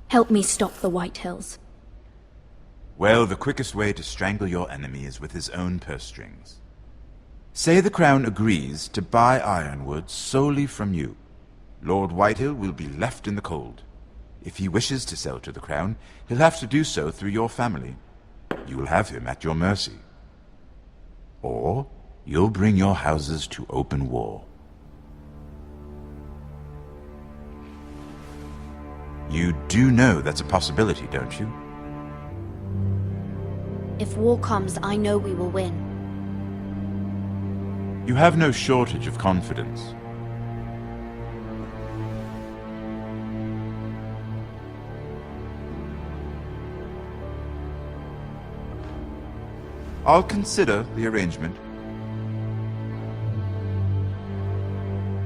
Help me stop the Whitehills.
Well, the quickest way to strangle your enemy is with his own purse strings. Say the Crown agrees to buy Ironwood solely from you. Lord Whitehill will be left in the cold. If he wishes to sell to the Crown, he'll have to do so through your family. You will have him at your mercy. Or you'll bring your houses to open war. You do know that's a possibility, don't you?
If war comes, I know we will win.
You have no shortage of confidence. I'll consider the arrangement.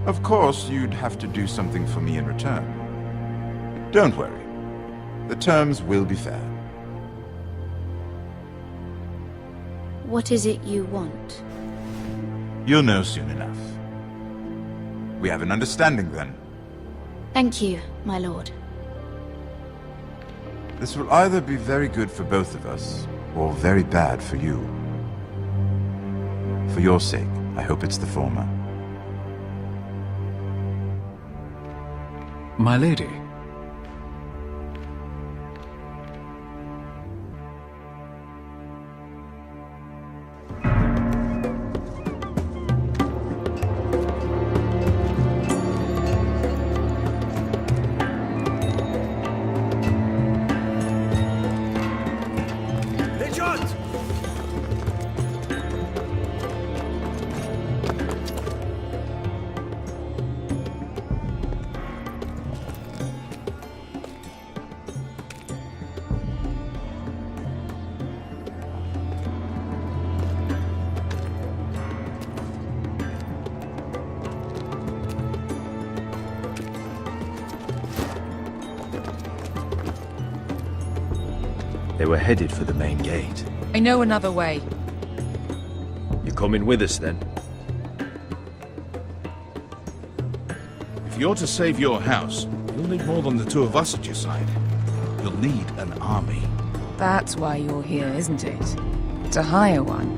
Of course, you'd have to do something for me in return. Don't worry. The terms will be fair.
What is it you want?
You'll know soon enough. We have an understanding then.
Thank you, my lord.
This will either be very good for both of us, or very bad for you. For your sake, I hope it's the former.
My lady.
They were headed for the main gate.
I know another way.
You coming with us then?
If you're to save your house, you'll need more than the two of us at your side. You'll need an army.
That's why you're here, isn't it? To hire one.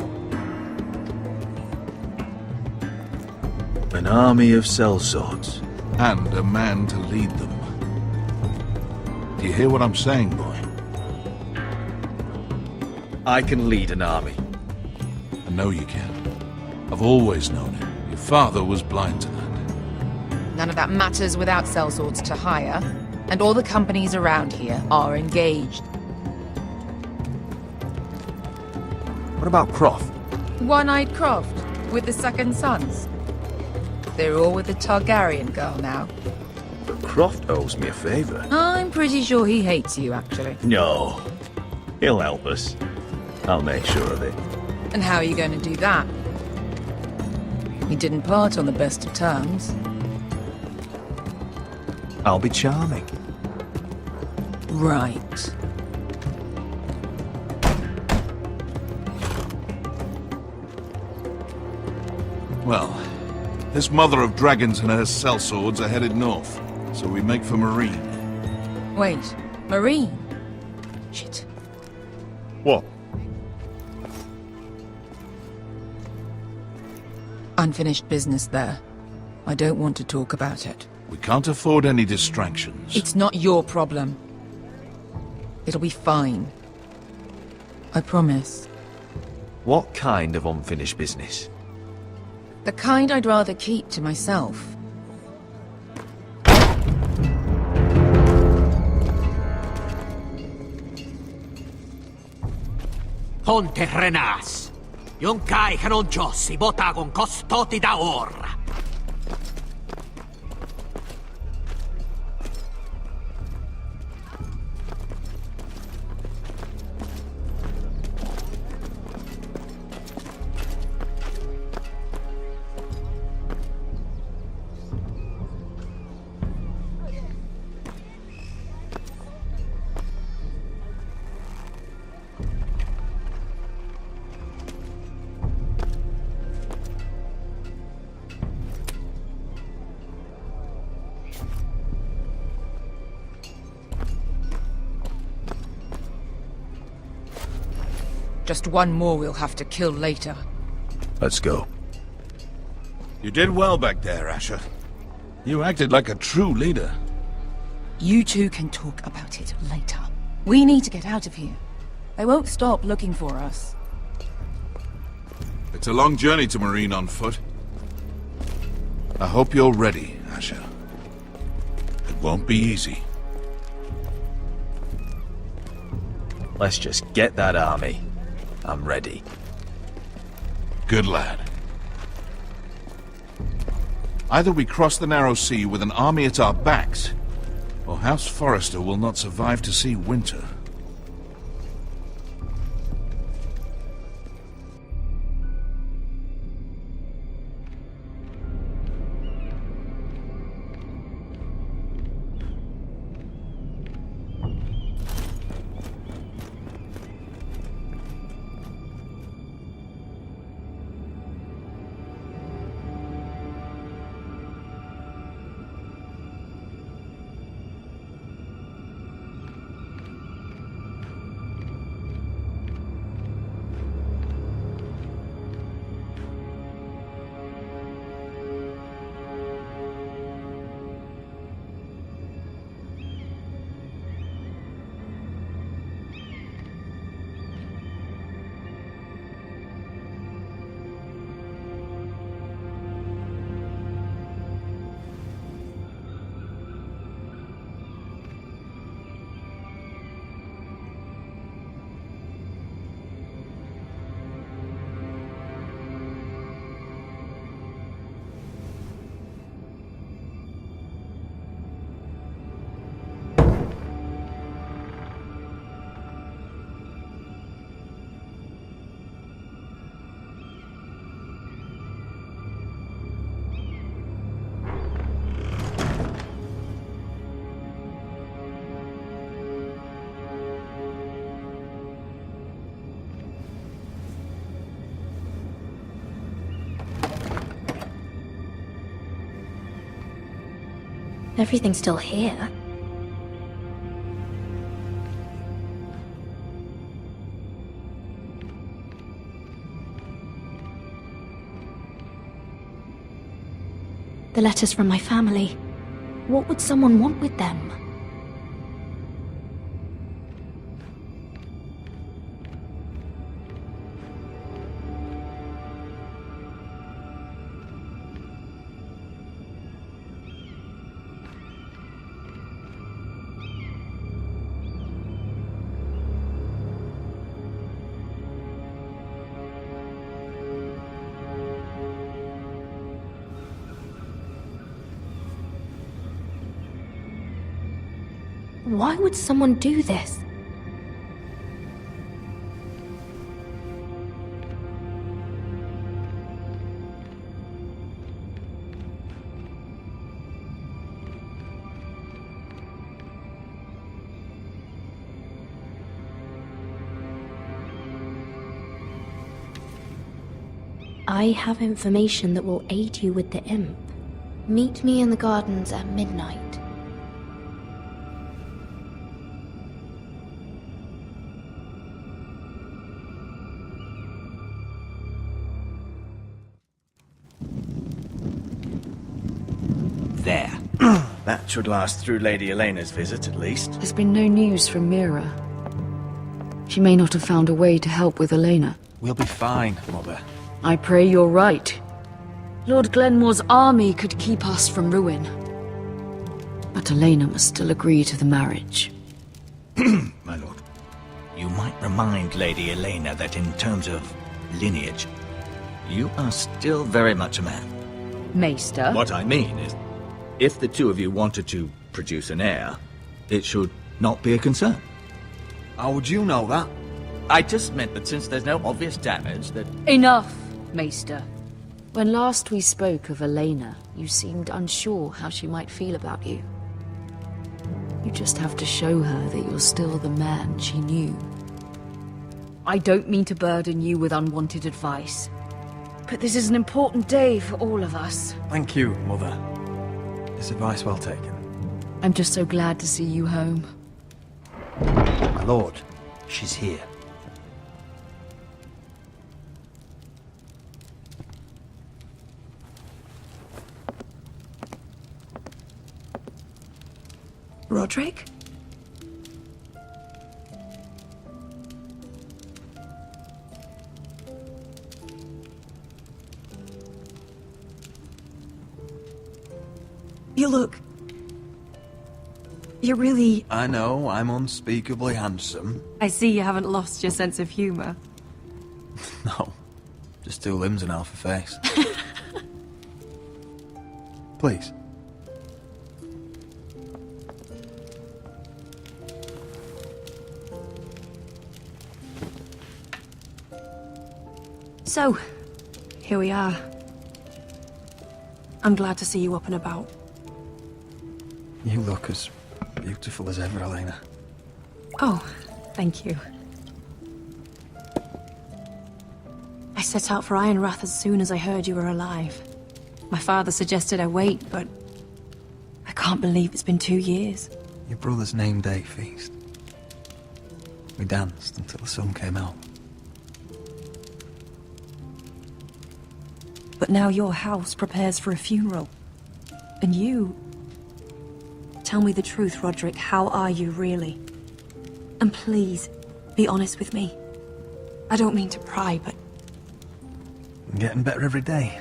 An army of sellswords.
And a man to lead them. Do you hear what I'm saying, boy?
I can lead an army.
I know you can. I've always known it. Your father was blind to that.
None of that matters without sellswords to hire. And all the companies around here are engaged.
What about Croft?
One-eyed Croft, with the second sons. They're all with the Targaryen girl now.
But Croft owes me a favour.
I'm pretty sure he hates you, actually.
No. He'll help us. I'll make sure of it.
And how are you going to do that? We didn't part on the best of terms.
I'll be charming.
Right.
Well, this mother of dragons and her sellswords are headed north, so we make for Marine.
Wait, Marine? Shit.
What?
Unfinished business there. I don't want to talk about it.
We can't afford any distractions.
It's not your problem. It'll be fine. I promise.
What kind of unfinished business?
The kind I'd rather keep to myself.
Ponte Renas. Yon kai kanon jossi botagon costoti da orra.
Just one more we'll have to kill later.
Let's go.
You did well back there, Asher. You acted like a true leader.
You two can talk about it later. We need to get out of here. They won't stop looking for us.
It's a long journey to Marine on foot. I hope you're ready, Asher. It won't be easy.
Let's just get that army. I'm ready.
Good lad. Either we cross the narrow sea with an army at our backs, or House Forrester will not survive to see winter.
Everything's still here. The letters from my family. What would someone want with them? Why would someone do this? I have information that will aid you with the imp. Meet me in the gardens at midnight.
There. That should last through Lady Elena's visit, at least.
There's been no news from Mira. She may not have found a way to help with Elena.
We'll be fine, Mother.
I pray you're right. Lord Glenmore's army could keep us from ruin. But Elena must still agree to the marriage.
My lord, you might remind Lady Elena that in terms of lineage, you are still very much a man.
Maester?
What I mean is, if the two of you wanted to produce an heir, it should not be a concern.
How would you know that?
I just meant that since there's no obvious damage, that...
Enough, Maester. When last we spoke of Elena, you seemed unsure how she might feel about you. You just have to show her that you're still the man she knew. I don't mean to burden you with unwanted advice, but this is an important day for all of us.
Thank you, Mother. This advice well taken.
I'm just so glad to see you home.
My lord, she's here.
Rodrik? You look... You're really...
I know, I'm unspeakably handsome.
I see you haven't lost your sense of humor.
No, just two limbs and half a face. Please.
So, here we are. I'm glad to see you up and about.
You look as beautiful as ever, Elena.
Oh, thank you. I set out for Ironrath as soon as I heard you were alive. My father suggested I wait, but I can't believe it's been 2 years.
Your brother's name day feast. We danced until the sun came out.
But now your house prepares for a funeral. And you... Tell me the truth, Rodrik. How are you, really? And please, be honest with me. I don't mean to pry, but...
I'm getting better every day.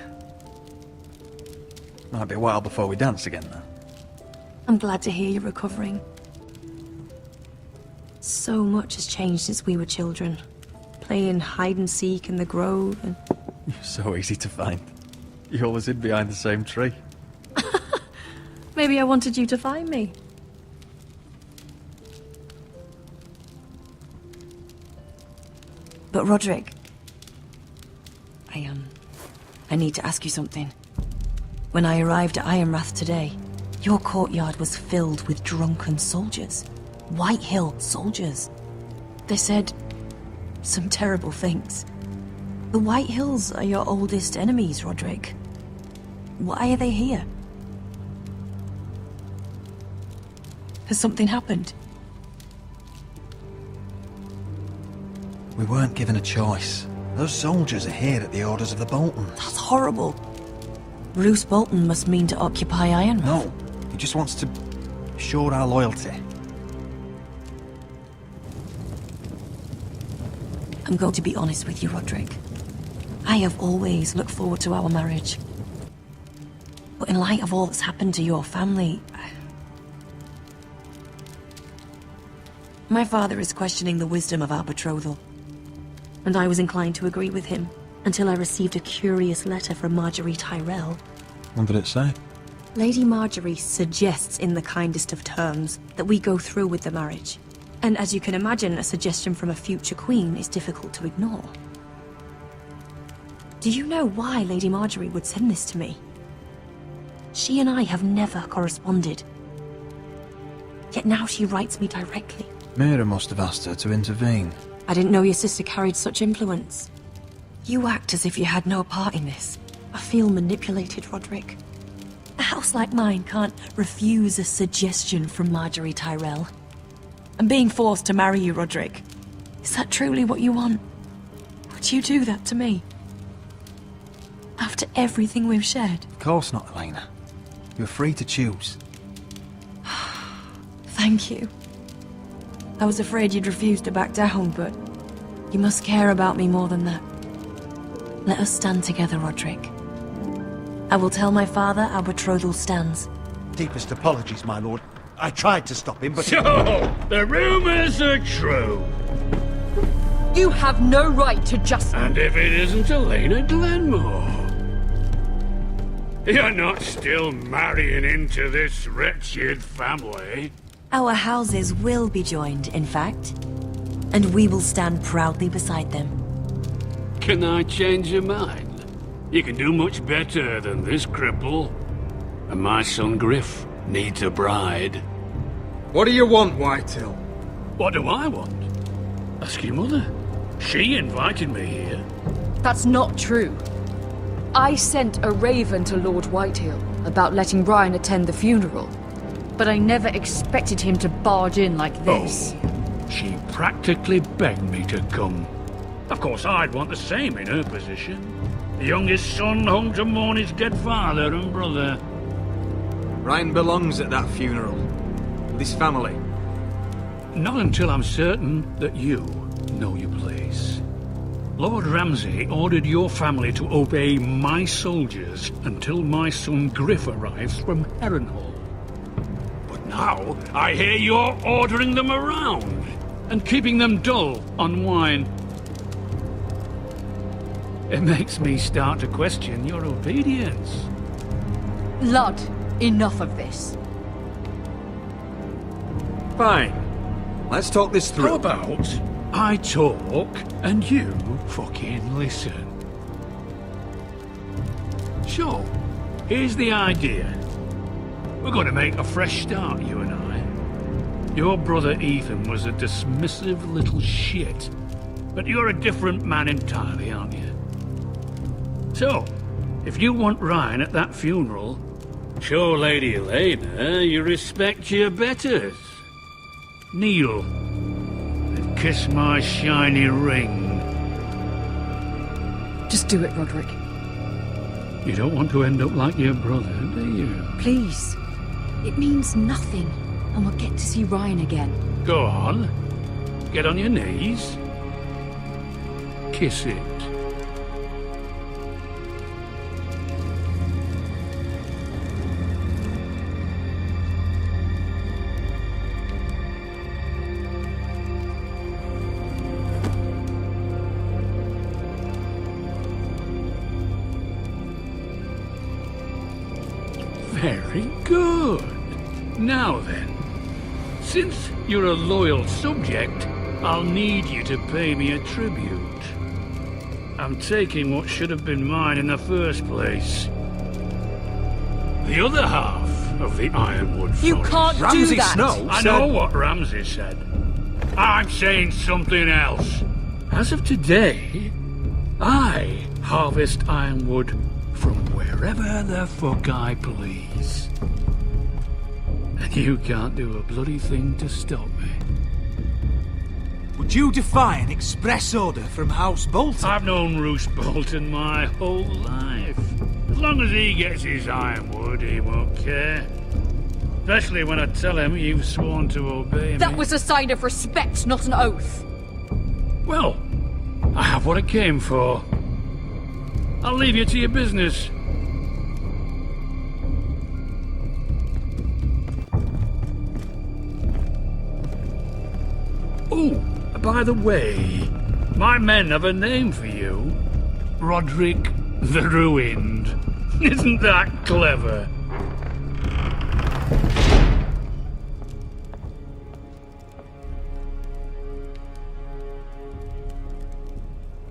Might be a while before we dance again, though.
I'm glad to hear you're recovering. So much has changed since we were children. Playing hide-and-seek in the grove and...
You're so easy to find. You always hid behind the same tree.
Maybe I wanted you to find me. But Rodrik... I need to ask you something. When I arrived at Ironrath today, your courtyard was filled with drunken soldiers. White Hill soldiers. They said some terrible things. The White Hills are your oldest enemies, Rodrik. Why are they here? Has something happened?
We weren't given a choice. Those soldiers are here at the orders of the Boltons.
That's horrible. Roose Bolton must mean to occupy Ironrath.
No, he just wants to show our loyalty.
I'm going to be honest with you, Rodrik. I have always looked forward to our marriage. But in light of all that's happened to your family... My father is questioning the wisdom of our betrothal. And I was inclined to agree with him, until I received a curious letter from Marjorie Tyrell.
What did it say?
Lady Marjorie suggests in the kindest of terms that we go through with the marriage. And as you can imagine, a suggestion from a future queen is difficult to ignore. Do you know why Lady Marjorie would send this to me? She and I have never corresponded. Yet now she writes me directly.
Mira must have asked her to intervene.
I didn't know your sister carried such influence. You act as if you had no part in this. I feel manipulated, Rodrik. A house like mine can't refuse a suggestion from Marjorie Tyrell. I'm being forced to marry you, Rodrik. Is that truly what you want? Would you do that to me? After everything we've shared?
Of course not, Elena. You're free to choose.
Thank you. I was afraid you'd refuse to back down, but you must care about me more than that. Let us stand together, Rodrik. I will tell my father our betrothal stands.
Deepest apologies, my lord. I tried to stop him, but...
So, the rumors are true.
You have no right to just...
And if it isn't Elena Glenmore? You're not still marrying into this wretched family?
Our houses will be joined, in fact. And we will stand proudly beside them.
Can I change your mind? You can do much better than this cripple. And my son Griff needs a bride.
What do you want, Whitehill?
What do I want? Ask your mother. She invited me here.
That's not true. I sent a raven to Lord Whitehill about letting Brian attend the funeral. But I never expected him to barge in like this.
Oh, she practically begged me to come. Of course, I'd want the same in her position. The youngest son home to mourn his dead father and brother.
Ryan belongs at that funeral. With his family.
Not until I'm certain that you know your place. Lord Ramsay ordered your family to obey my soldiers until my son Griff arrives from Harrenhal. But now, I hear you're ordering them around and keeping them dull on wine. It makes me start to question your obedience.
Lud, enough of this.
Fine. Let's talk this through.
How about I talk and you fucking listen? So, here's the idea. We're going to make a fresh start, you and I. Your brother Ethan was a dismissive little shit. But you're a different man entirely, aren't you? So, if you want Ryan at that funeral, show Lady Elena you respect your betters. Kneel and kiss my shiny ring.
Just do it, Rodrik.
You don't want to end up like your brother, do you?
Please. It means nothing, and we'll get to see Ryan again.
Go on. Get on your knees. Kiss it. Very good. Now then, since you're a loyal subject, I'll need you to pay me a tribute. I'm taking what should have been mine in the first place. The other half of the Ironwood
You
Forest.
can't
Ramsay
do that!
Snow
I
said...
know what Ramsay said. I'm saying something else. As of today, I harvest ironwood from wherever the fuck I please. And you can't do a bloody thing to stop me.
Would you defy an express order from House Bolton?
I've known Roose Bolton my whole life. As long as he gets his ironwood, he won't care. Especially when I tell him you've sworn to obey me.
That was a sign of respect, not an oath.
Well, I have what I came for. I'll leave you to your business. Oh, by the way, my men have a name for you. Rodrik the Ruined. Isn't that clever?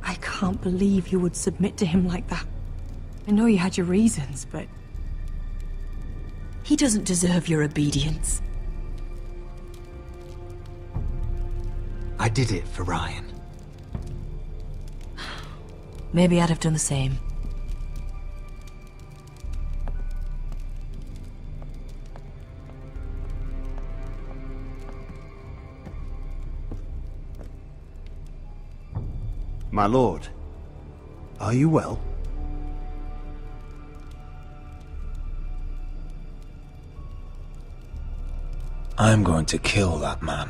I can't believe you would submit to him like that. I know you had your reasons, but... he doesn't deserve your obedience.
I did it for Ryan.
Maybe I'd have done the same.
My lord, are you well?
I'm going to kill that man.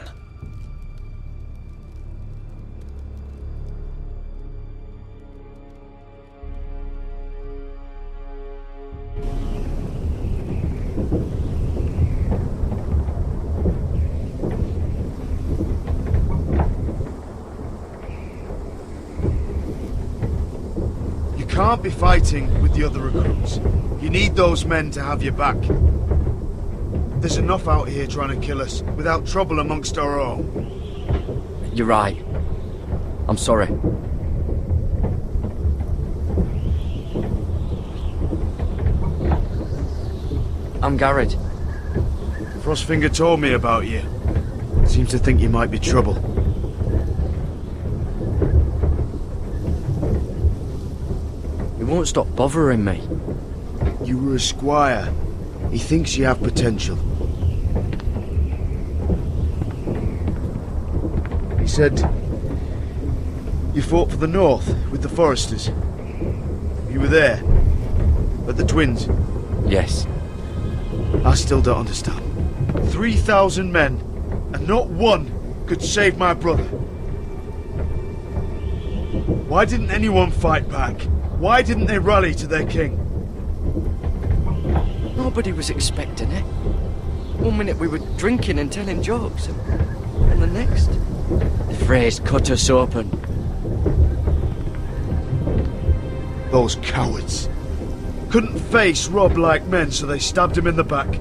You can't be fighting with the other recruits. You need those men to have your back. There's enough out here trying to kill us, without trouble amongst our own.
You're right. I'm sorry. I'm Gared.
Frostfinger told me about you. Seems to think you might be trouble.
He won't stop bothering me.
You were a squire. He thinks you have potential. He said you fought for the North with the Forresters. You were there, at the Twins.
Yes.
I still don't understand. 3,000 men, and not one could save my brother. Why didn't anyone fight back? Why didn't they rally to their king?
Nobody was expecting it. One minute we were drinking and telling jokes, and the next, the Freys cut us open.
Those cowards. Couldn't face Rob like men, so they stabbed him in the back.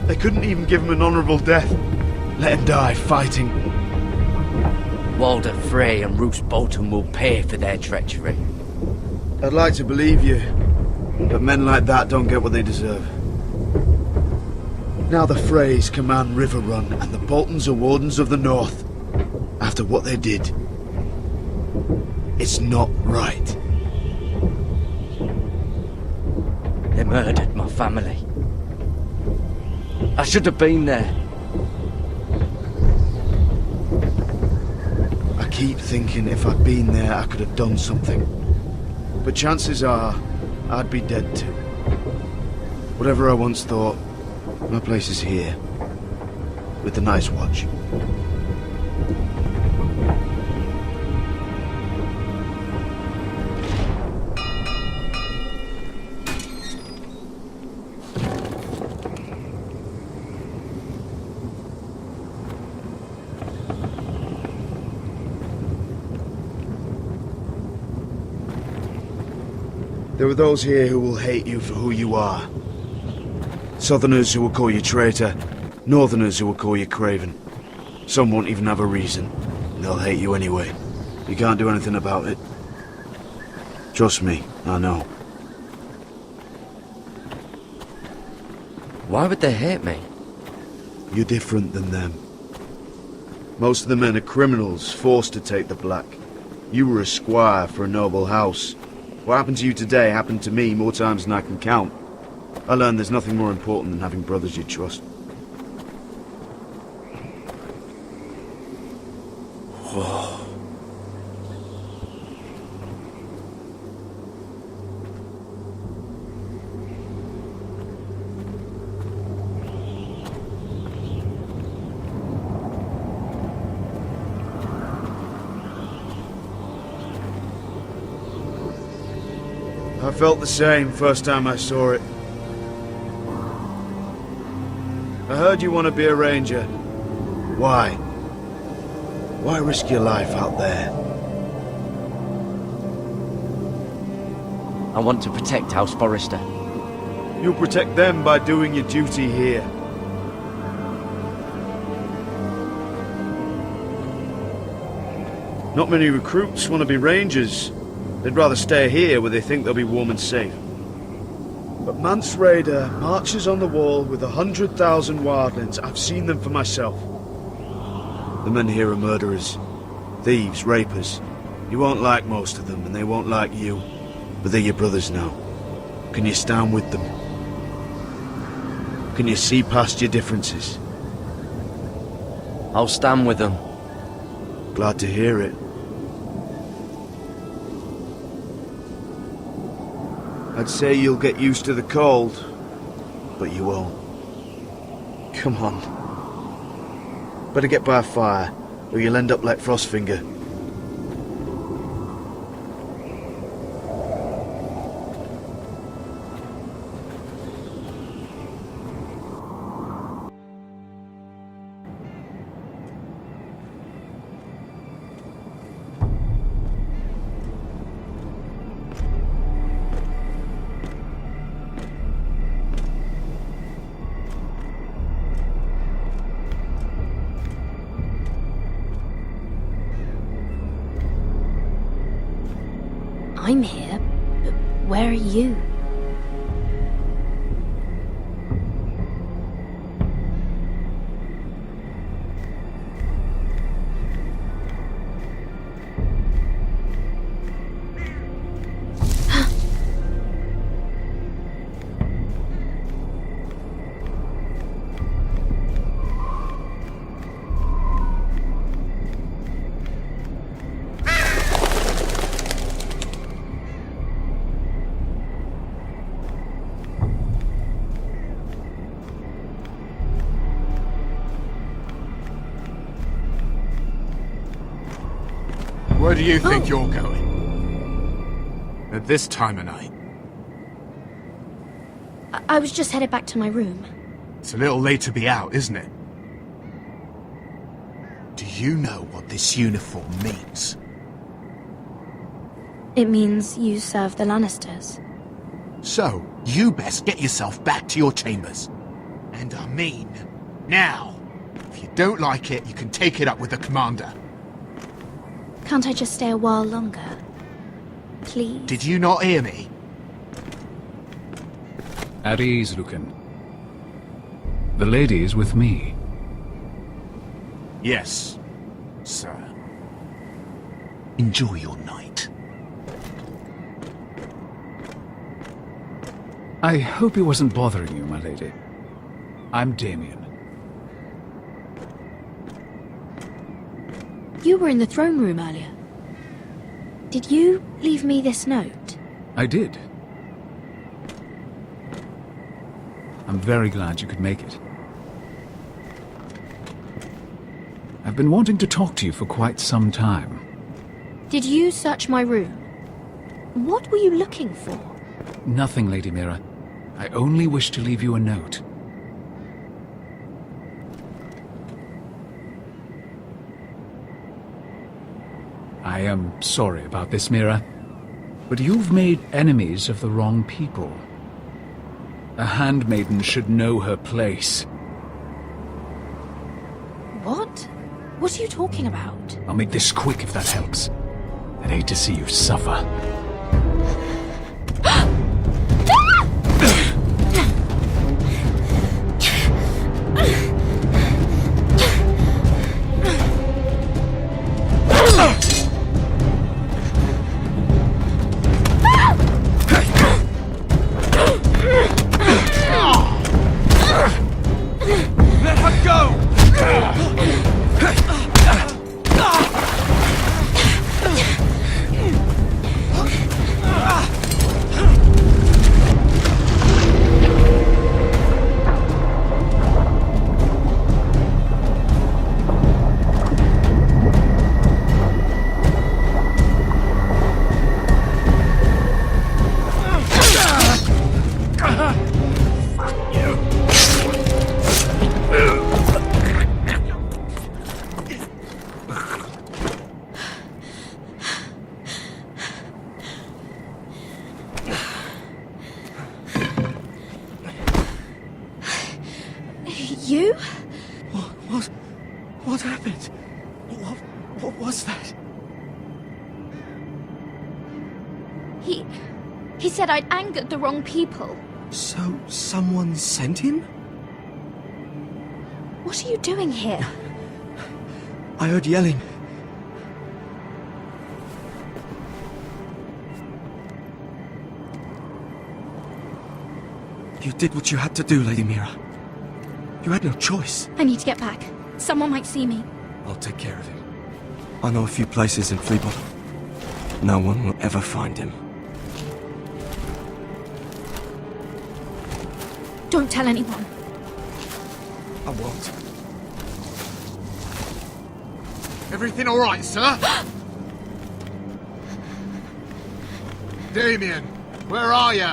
They couldn't even give him an honourable death. Let him die fighting.
Walder Frey and Roose Bolton will pay for their treachery.
I'd like to believe you, but men like that don't get what they deserve. Now the Freys command Riverrun, and the Boltons are Wardens of the North. After what they did, it's not right.
They murdered my family. I should have been there.
I keep thinking if I'd been there, I could have done something. But chances are, I'd be dead too. Whatever I once thought, my place is here. With the Night's Watch. There are those here who will hate you for who you are. Southerners who will call you traitor, Northerners who will call you craven. Some won't even have a reason, and they'll hate you anyway. You can't do anything about it. Trust me, I know.
Why would they hate me?
You're different than them. Most of the men are criminals, forced to take the black. You were a squire for a noble house. What happened to you today happened to me more times than I can count.
I learned there's nothing more important than having brothers you trust. Whoa. I felt the same first time I saw it. I heard you want to be a ranger. Why? Why risk your life out there?
I want to protect House Forrester.
You'll protect them by doing your duty here. Not many recruits want to be rangers. They'd rather stay here where they think they'll be warm and safe. But Mance Raider marches on the wall with 100,000 wildlings. I've seen them for myself. The men here are murderers, thieves, rapers. You won't like most of them, and they won't like you. But they're your brothers now. Can you stand with them? Can you see past your differences?
I'll stand with them.
Glad to hear it. I'd say you'll get used to the cold, but you won't. Come on. Better get by a fire, or you'll end up like Frostfinger.
I'm here, but where are you?
Where do you think you're going? At this time of night?
I was just headed back to my room.
It's a little late to be out, isn't it? Do you know what this uniform means?
It means you serve the Lannisters.
So, you best get yourself back to your chambers. And I mean, now. If you don't like it, you can take it up with the commander.
Can't I just stay a while longer? Please?
Did you not hear me?
At ease, Lucan. The lady is with me.
Yes, sir. Enjoy your night.
I hope he wasn't bothering you, my lady. I'm Damien.
You were in the throne room earlier. Did you leave me this note?
I did. I'm very glad you could make it. I've been wanting to talk to you for quite some time.
Did you search my room? What were you looking for?
Nothing, Lady Mira. I only wish to leave you a note. I am sorry about this, Mira, but you've made enemies of the wrong people. A handmaiden should know her place.
What? What are you talking about?
I'll make this quick if that helps. I'd hate to see you suffer.
You?
What happened? What was that?
He said I'd angered the wrong people.
So, someone sent him?
What are you doing here?
I heard yelling. You did what you had to do, Lady Mira. You had no choice.
I need to get back. Someone might see me.
I'll take care of it. I know a few places in Fleabottom. No one will ever find him.
Don't tell anyone.
I won't.
Everything all right, sir? Damien, where are you?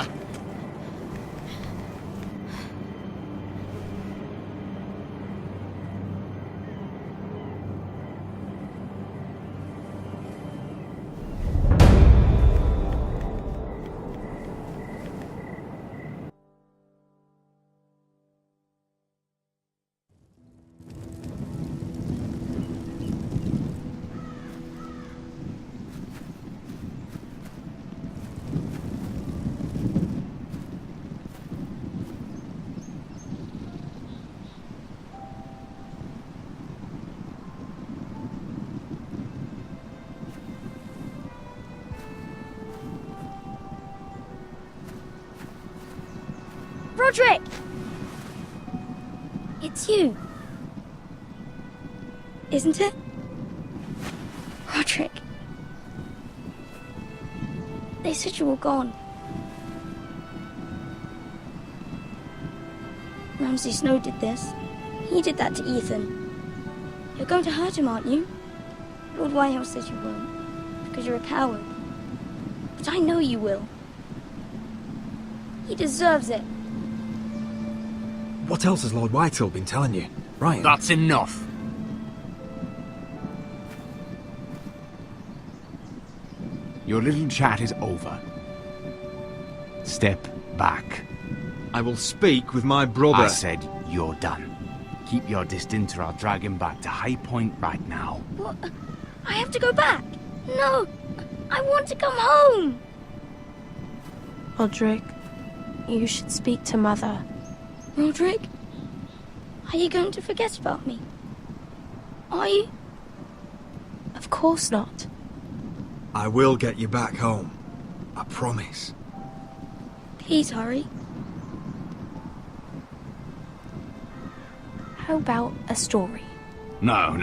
Rodrik! It's you. Isn't it? Rodrik. They said you were gone. Ramsay Snow did this. He did that to Ethan. You're going to hurt him, aren't you? Lord Whitehill says you won't, because you're a coward. But I know you will. He deserves it.
What else has Lord Whitehill been telling you? Right.
That's enough.
Your little chat is over. Step back.
I will speak with my brother.
I said you're done. Keep your distance or I'll drag him back to High Point right now.
What? I have to go back? No! I want to come home!
Rodrik, you should speak to Mother.
Rodrik? Are you going to forget about me? Are you?
Of course not.
I will get you back home. I promise.
Please hurry.
How about a story?
No.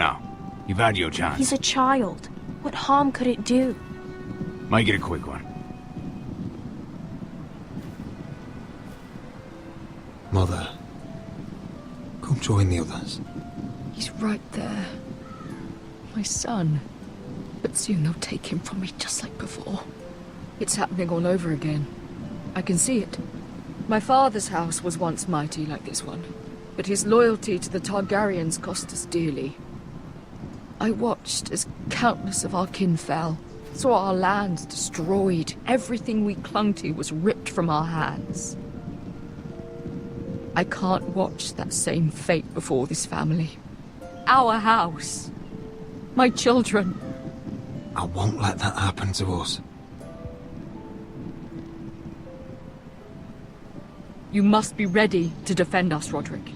You've had your chance.
He's a child. What harm could it do?
Make it a quick one.
Mother, come join the others.
He's right there. My son. But soon they'll take him from me just like before. It's happening all over again. I can see it. My father's house was once mighty like this one, but his loyalty to the Targaryens cost us dearly. I watched as countless of our kin fell, saw our lands destroyed, everything we clung to was ripped from our hands. I can't watch that same fate before this family. Our house. My children.
I won't let that happen to us.
You must be ready to defend us, Rodrik.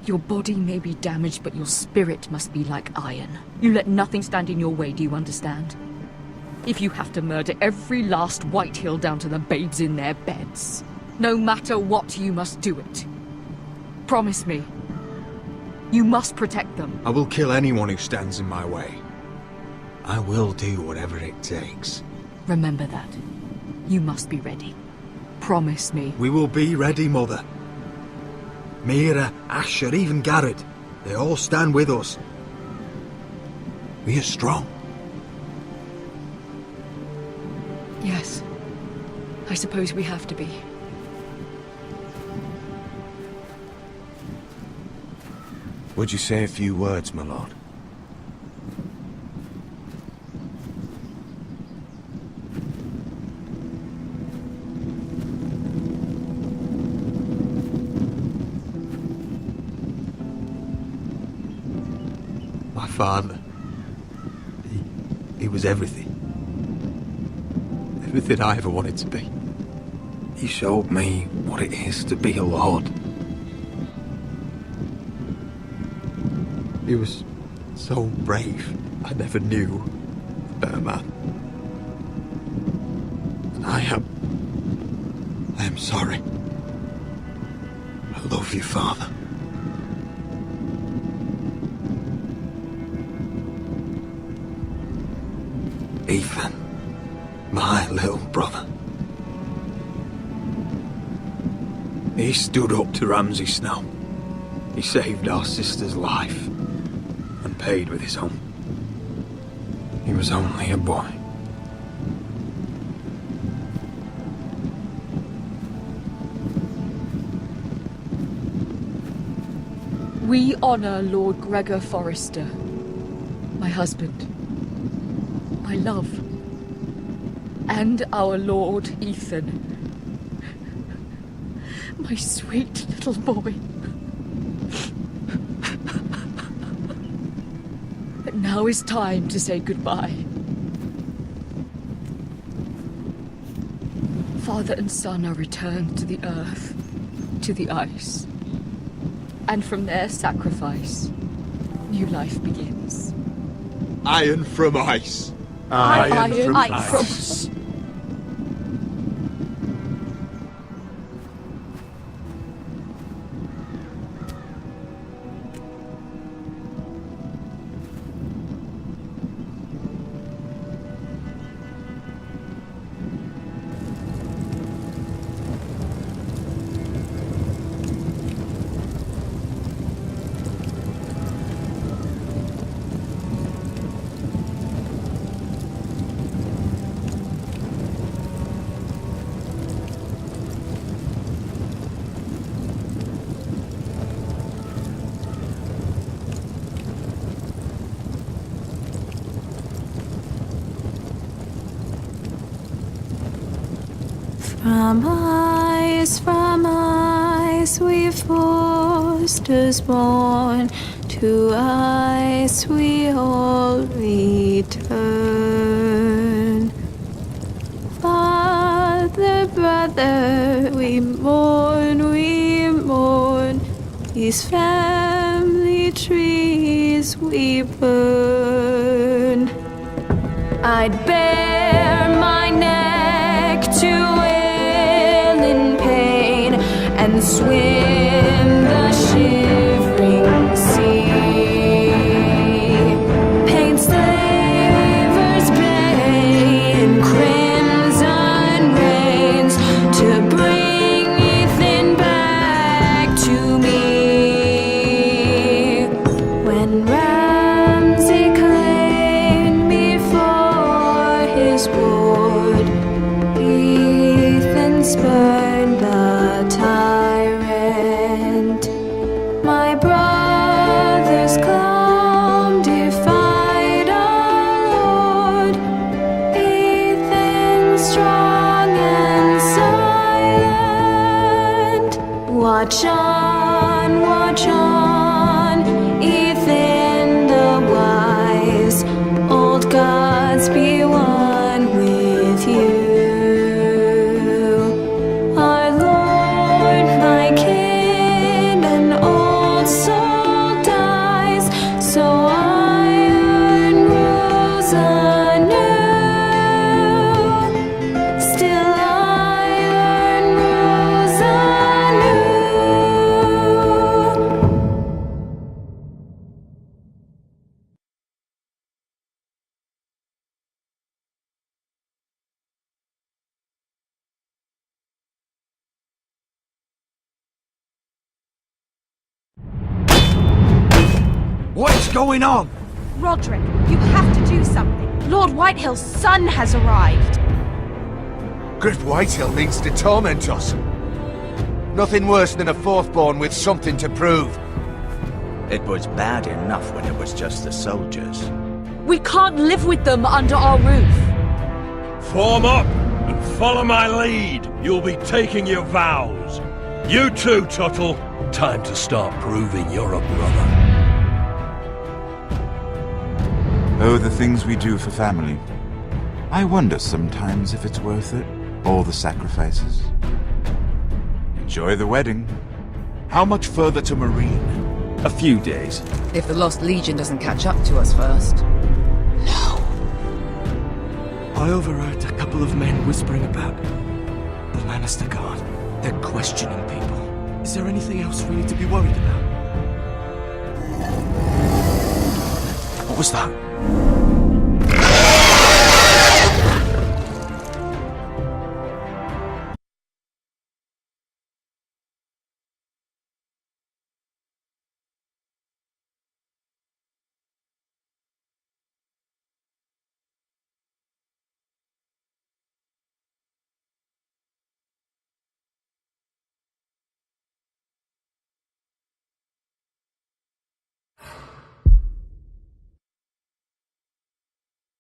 Your body may be damaged, but your spirit must be like iron. You let nothing stand in your way, do you understand? If you have to murder every last Whitehill down to the babes in their beds, no matter what, you must do it. Promise me. You must protect them.
I will kill anyone who stands in my way. I will do whatever it takes.
Remember that. You must be ready. Promise me.
We will be ready, Mother. Mira, Asher, even Gared. They all stand with us. We are strong.
Yes. I suppose we have to be.
Would you say a few words, my lord?
My father. He was everything. Everything I ever wanted to be. He showed me what it is to be a lord. He was so brave, I never knew a better man. And I am sorry. I love you, Father. Ethan, my little brother. He stood up to Ramsay Snow. He saved our sister's life and paid with his own. He was only a boy.
We honor Lord Gregor Forrester, my husband, my love, and our Lord Ethan, my sweet little boy. But now is time to say goodbye. Father and son are returned to the earth, to the ice. And from their sacrifice, new life begins.
Iron from ice.
Iron from ice.
From ice we Forresters born, to ice we all return. Father, brother, we mourn, these family trees we burn. I'd bare my neck to and swim the shivering sea. Paint slavers' bay in crimson rains to bring Ethan back to me. When Ramsay claimed me for his ward, Ethan spurned the time. Watch on, Ethan the wise. Old gods be one with you. Our Lord, my kin, an old soul dies, so iron rules anew. Still iron rules anew.
What's going on?
Rodrik, you have to do something. Lord Whitehill's son has arrived.
Griff Whitehill means to torment us. Nothing worse than a fourthborn with something to prove.
It was bad enough when it was just the soldiers.
We can't live with them under our roof.
Form up and follow my lead. You'll be taking your vows. You too, Tuttle. Time to start proving you're a brother.
Oh, the things we do for family. I wonder sometimes if it's worth it. All the sacrifices. Enjoy the wedding.
How much further to Marine?
A few days.
If the Lost Legion doesn't catch up to us first.
I overheard a couple of men whispering about the Lannister Guard. They're questioning people. Is there anything else we need to be worried about?
What was that?